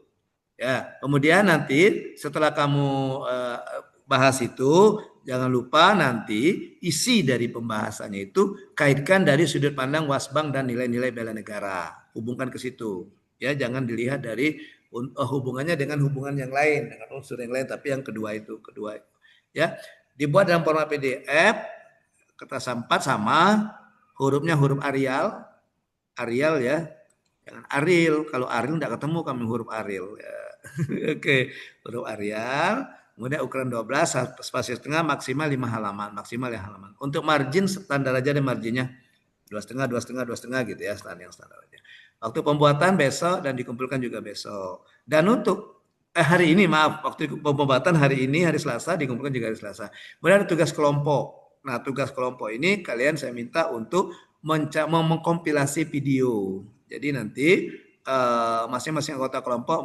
Ya, kemudian nanti setelah kamu bahas itu, jangan lupa nanti isi dari pembahasannya itu kaitkan dari sudut pandang Wasbang dan nilai-nilai bela negara. Hubungkan ke situ. Ya, jangan dilihat dari hubungannya dengan hubungan yang lain, dengan unsur yang lain, tapi yang kedua itu. Ya, dibuat dalam format PDF, kertas 4 sama, hurufnya huruf Arial ya. Jangan Ariel, kalau Ariel tidak ketemu kami huruf Ariel. Ya. Oke, huruf Arial. Kemudian ukuran 12, spasi setengah, maksimal 5 halaman. Maksimal ya halaman. Untuk margin standar aja deh marginnya. 2,5 gitu ya, standar aja. Waktu pembuatan besok dan dikumpulkan juga besok. Dan untuk hari ini, maaf, waktu pembuatan hari ini, hari Selasa, dikumpulkan juga hari Selasa. Kemudian ada tugas kelompok. Nah, tugas kelompok ini kalian saya minta untuk mengkompilasi video. Jadi nanti masing-masing anggota kelompok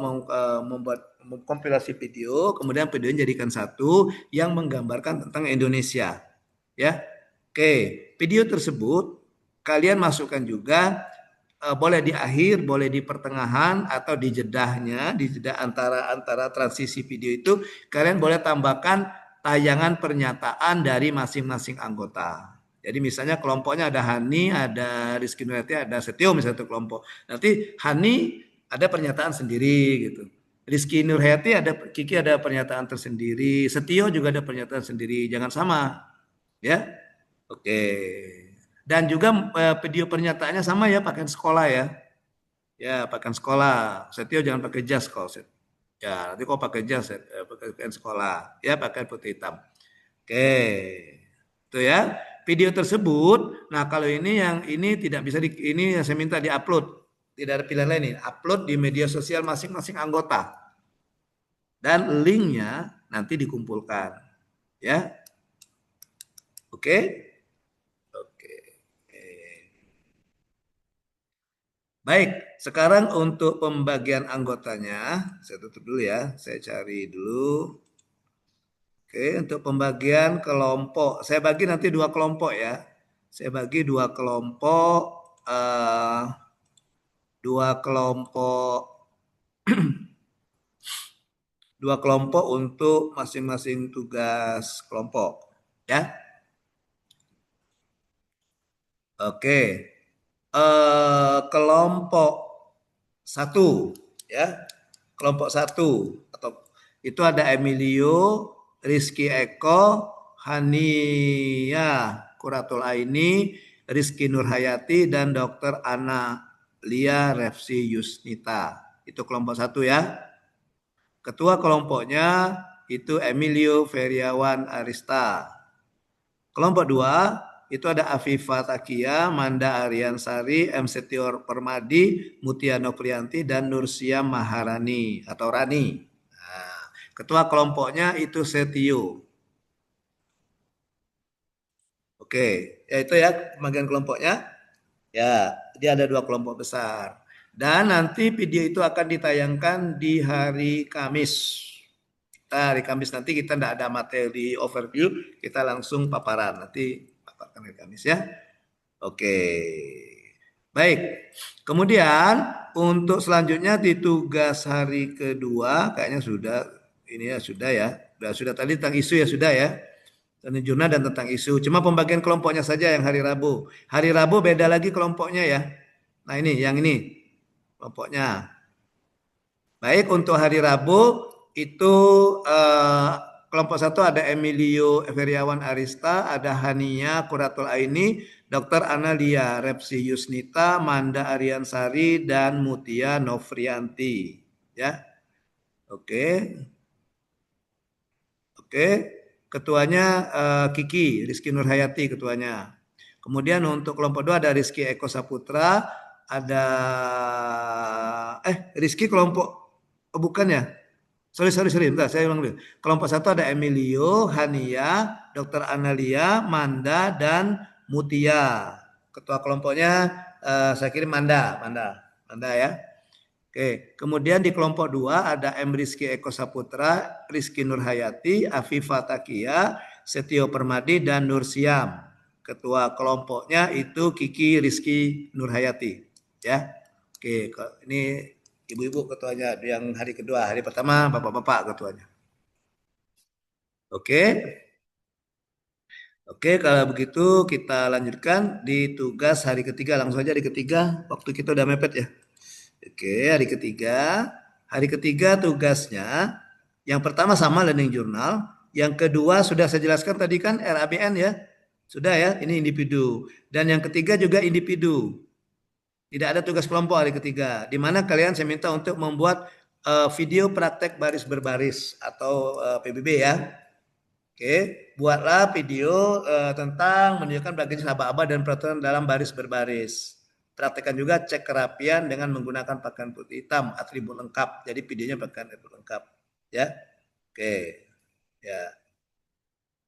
membuat kompilasi video, kemudian videonya jadikan satu yang menggambarkan tentang Indonesia. Ya, oke. Video tersebut kalian masukkan juga boleh di akhir, boleh di pertengahan atau di jedahnya, di jeda antara transisi video itu kalian boleh tambahkan tayangan pernyataan dari masing-masing anggota. Jadi misalnya kelompoknya ada Hani, ada Rizky Nurhati, ada Setio misalnya satu kelompok. Nanti Hani ada pernyataan sendiri gitu. Rizky Nurhati Kiki ada pernyataan tersendiri, Setio juga ada pernyataan sendiri. Jangan sama. Ya. Oke. Dan juga video pernyataannya sama ya, pakaian sekolah ya. Ya, pakaian sekolah. Setio jangan pakai jas kok. Ya, nanti kok pakai jas, pakaian sekolah. Ya, pakaian putih hitam. Oke. Itu ya. Video tersebut, nah kalau ini yang ini tidak bisa ini yang saya minta diupload. Tidak ada pilihan lain nih, upload di media sosial masing-masing anggota. Dan linknya nanti dikumpulkan. Ya. Oke. Oke. Baik, sekarang untuk pembagian anggotanya, saya tutup dulu ya, saya cari dulu. Oke, untuk pembagian kelompok, saya bagi nanti 2 kelompok ya. Saya bagi 2 kelompok, 2 kelompok, 2 kelompok untuk masing-masing tugas kelompok, ya. Oke, kelompok 1, ya. Kelompok 1 atau itu ada Emilio, Rizky Eko, Hania Quratul Aini, Rizky Nurhayati, dan Dr. Ana Lia Refsi Yusnita. Itu kelompok 1 ya. Ketua kelompoknya itu Emilio Feriawan Arista. Kelompok 2 itu ada Afifah Takia, Manda Aryansari, M. Setior Permadi, Mutia Noprianti, dan Nursia Maharani atau Rani. Ketua kelompoknya itu Setio. Oke, ya itu ya pembagian kelompoknya. Ya, dia ada 2 kelompok besar. Dan nanti video itu akan ditayangkan di hari Kamis. Hari Kamis nanti kita tidak ada materi overview, kita langsung paparan. Nanti paparkan hari Kamis ya. Oke. Baik. Kemudian untuk selanjutnya di tugas hari kedua kayaknya sudah. Ini ya sudah tadi tentang isu ya sudah ya, tentang jurnal dan tentang isu. Cuma pembagian kelompoknya saja yang hari Rabu. Hari Rabu beda lagi kelompoknya ya. Nah ini yang ini kelompoknya. Baik, untuk hari Rabu itu kelompok 1 ada Emilio Feriawan Arista, ada Hania Quratul Aini, Dr. Ana Lia Refsi Yusnita, Manda Aryansari, dan Mutia Novrianti. Ya, oke. Oke, ketuanya Kiki, Rizky Nurhayati ketuanya. Kemudian untuk kelompok 2 ada Rizky Eko Saputra, ada Rizky kelompok bukan ya? Sorry, bentar, saya ulang dulu. Kelompok 1 ada Emilio, Hania, Dr. Analia, Manda, dan Mutia. Ketua kelompoknya saya kirim Manda ya. Oke, kemudian di kelompok 2 ada M. Rizky Eko Saputra, Rizky Nurhayati, Afifah Takia, Setio Permadi, dan Nur Siam. Ketua kelompoknya itu Kiki Rizky Nurhayati. Ya, oke, ini ibu-ibu ketuanya yang hari kedua, hari pertama bapak-bapak ketuanya. Oke, kalau begitu kita lanjutkan di tugas hari ketiga, langsung aja di ketiga, waktu kita udah mepet ya. Oke, hari ketiga tugasnya yang pertama sama learning journal, yang kedua sudah saya jelaskan tadi kan RABN ya, sudah ya, ini individu, dan yang ketiga juga individu. Tidak ada tugas kelompok hari ketiga, di mana kalian saya minta untuk membuat video praktek baris berbaris atau PBB ya. Oke, buatlah video tentang menunjukkan bagian aba-aba dan peraturan dalam baris berbaris. Praktekkan juga cek kerapian dengan menggunakan pakaian putih hitam, atribut lengkap. Jadi videonya pakaian atribut lengkap, ya. Oke, ya.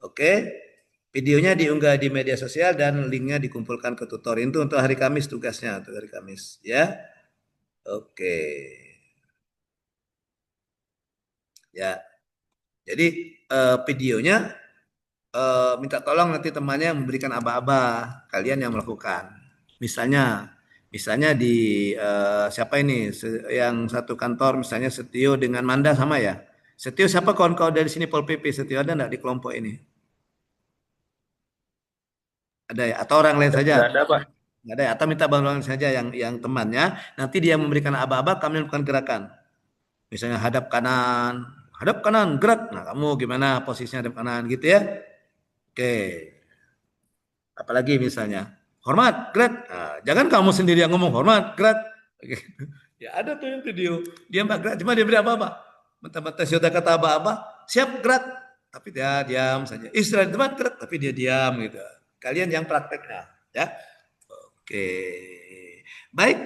Oke, videonya diunggah di media sosial dan linknya dikumpulkan ke tutor. Itu untuk hari Kamis tugasnya, untuk hari Kamis, ya. Oke, ya. Jadi videonya minta tolong nanti temannya memberikan aba-aba, kalian yang melakukan. Misalnya di siapa ini yang satu kantor, misalnya Setio dengan Manda sama ya. Setio siapa kawan-kawan dari sini Pol PP? Setio ada enggak di kelompok ini? Ada ya? Atau orang lain saja? Tidak ada, Pak. Enggak ada ya? Atau minta bantuan saja yang temannya, nanti dia memberikan aba-aba, kami melakukan gerakan. Misalnya hadap kanan, gerak. Nah, kamu gimana posisinya hadap kanan gitu ya? Oke. Apalagi misalnya hormat, gerak. Nah, jangan kamu sendiri yang ngomong hormat, gerak. Ya ada tuh yang video. Dia mbak gerak, cuma dia beri apa-apa. Mentah-mentah sudah kata apa-apa, siap gerak. tapi dia diam saja. Istirahat di tempat gerak, tapi dia diam gitu. Kalian yang prakteknya, ya. Oke, baik.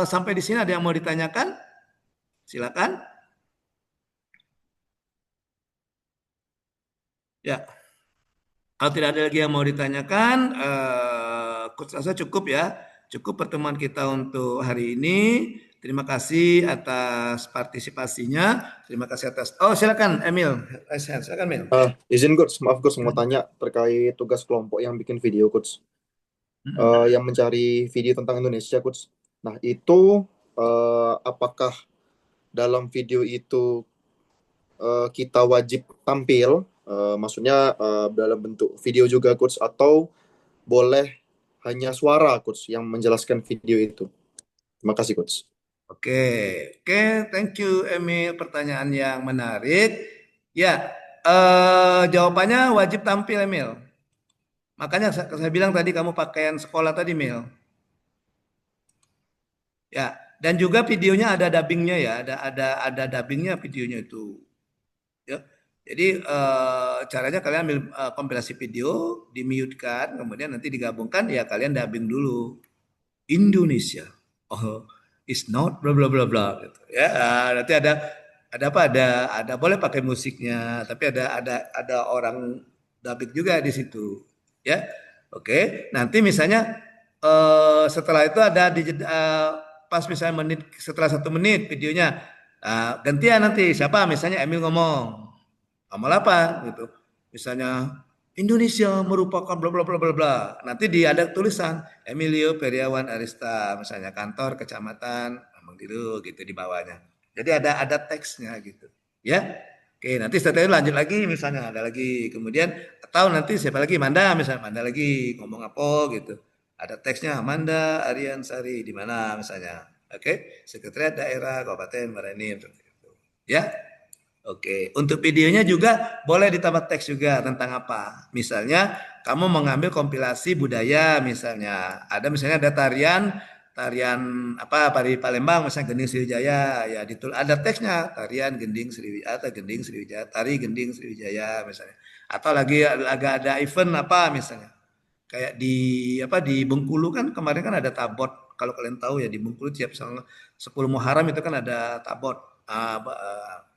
Sampai di sini ada yang mau ditanyakan? Silakan. Ya. Kalau tidak ada lagi yang mau ditanyakan, Coach rasa cukup ya. Cukup pertemuan kita untuk hari ini. Terima kasih atas partisipasinya. Terima kasih atas. Oh, silakan Emil. Silakan Emil. Izin Coach, maaf Coach, mau tanya terkait tugas kelompok yang bikin video Coach. Yang mencari video tentang Indonesia Coach. Nah, itu apakah dalam video itu kita wajib tampil, maksudnya dalam bentuk video juga Coach, atau boleh hanya suara Coach yang menjelaskan video itu? Terima kasih Coach. Oke, thank you Emil, pertanyaan yang menarik. Ya, jawabannya wajib tampil Emil. Makanya saya bilang tadi kamu pakaian sekolah tadi Emil. Ya, dan juga videonya ada dubbingnya ya, ada dubbingnya videonya itu. Ya, jadi caranya kalian ambil kompilasi video, di-mute-kan, kemudian nanti digabungkan ya kalian dubbing dulu. Indonesia. Oh, is not bla bla bla bla gitu. Ya, nanti ada apa? Ada boleh pakai musiknya, tapi ada orang dubbing juga di situ. Ya. Oke, nanti misalnya setelah itu ada di pas misalnya setelah 1 menit videonya gantian nanti siapa misalnya Emil ngomong apa gitu. Misalnya Indonesia merupakan bla bla bla bla bla. Nanti ada tulisan Emilio Periawan Arista, misalnya kantor kecamatan Mangdilu gitu di bawahnya. Jadi ada teksnya gitu. Ya. Oke, nanti setelah itu lanjut lagi misalnya ada lagi. Kemudian atau nanti siapa lagi Manda misalnya Manda lagi ngomong apa gitu. Ada teksnya Manda Ariansari di mana misalnya. Oke, Sekretariat Daerah Kabupaten Marini gitu. Ya. Oke, untuk videonya juga boleh ditambah teks juga tentang apa. Misalnya kamu mengambil kompilasi budaya misalnya. Ada tarian apa di Palembang misalnya Gending Sriwijaya ya ada teksnya tarian Gending Sriwijaya atau Gending Sriwijaya, tari Gending Sriwijaya misalnya. Atau lagi ada event apa misalnya. Kayak di Bengkulu kan kemarin kan ada tabot. Kalau kalian tahu ya di Bengkulu tiap 10 Muharram itu kan ada tabot.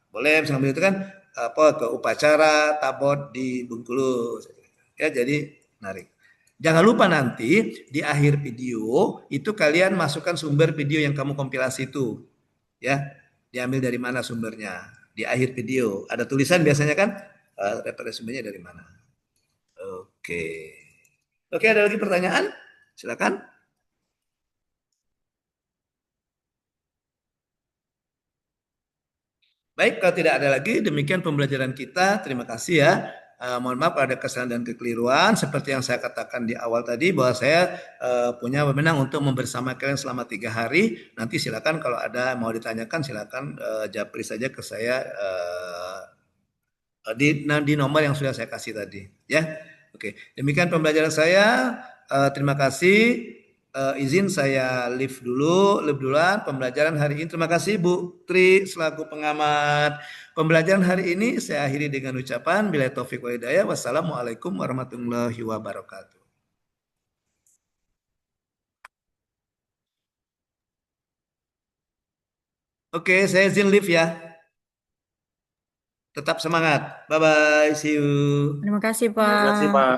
Boleh sambil itu kan ke upacara tabot di Bengkulu ya, jadi menarik. Jangan lupa nanti di akhir video itu kalian masukkan sumber video yang kamu kompilasi itu ya, diambil dari mana sumbernya. Di akhir video ada tulisan biasanya kan referensi sumbernya dari mana. Oke, ada lagi pertanyaan? Silakan. Baik, kalau tidak ada lagi, demikian pembelajaran kita. Terima kasih ya. Mohon maaf ada kesalahan dan kekeliruan. Seperti yang saya katakan di awal tadi, bahwa saya punya wewenang untuk membersama kalian selama 3 hari. Nanti silakan kalau ada mau ditanyakan, silakan japri saja ke saya di nomor yang sudah saya kasih tadi. Ya, oke. Demikian pembelajaran saya. Terima kasih. Izin saya live duluan pembelajaran hari ini. Terima kasih Bu Tri selaku pengamat pembelajaran hari ini. Saya akhiri dengan ucapan billahi taufik wal hidayah. Wassalamualaikum warahmatullahi wabarakatuh. Oke, saya izin live ya. Tetap semangat. Bye bye, see you. Terima kasih Pak. Terima kasih Pak.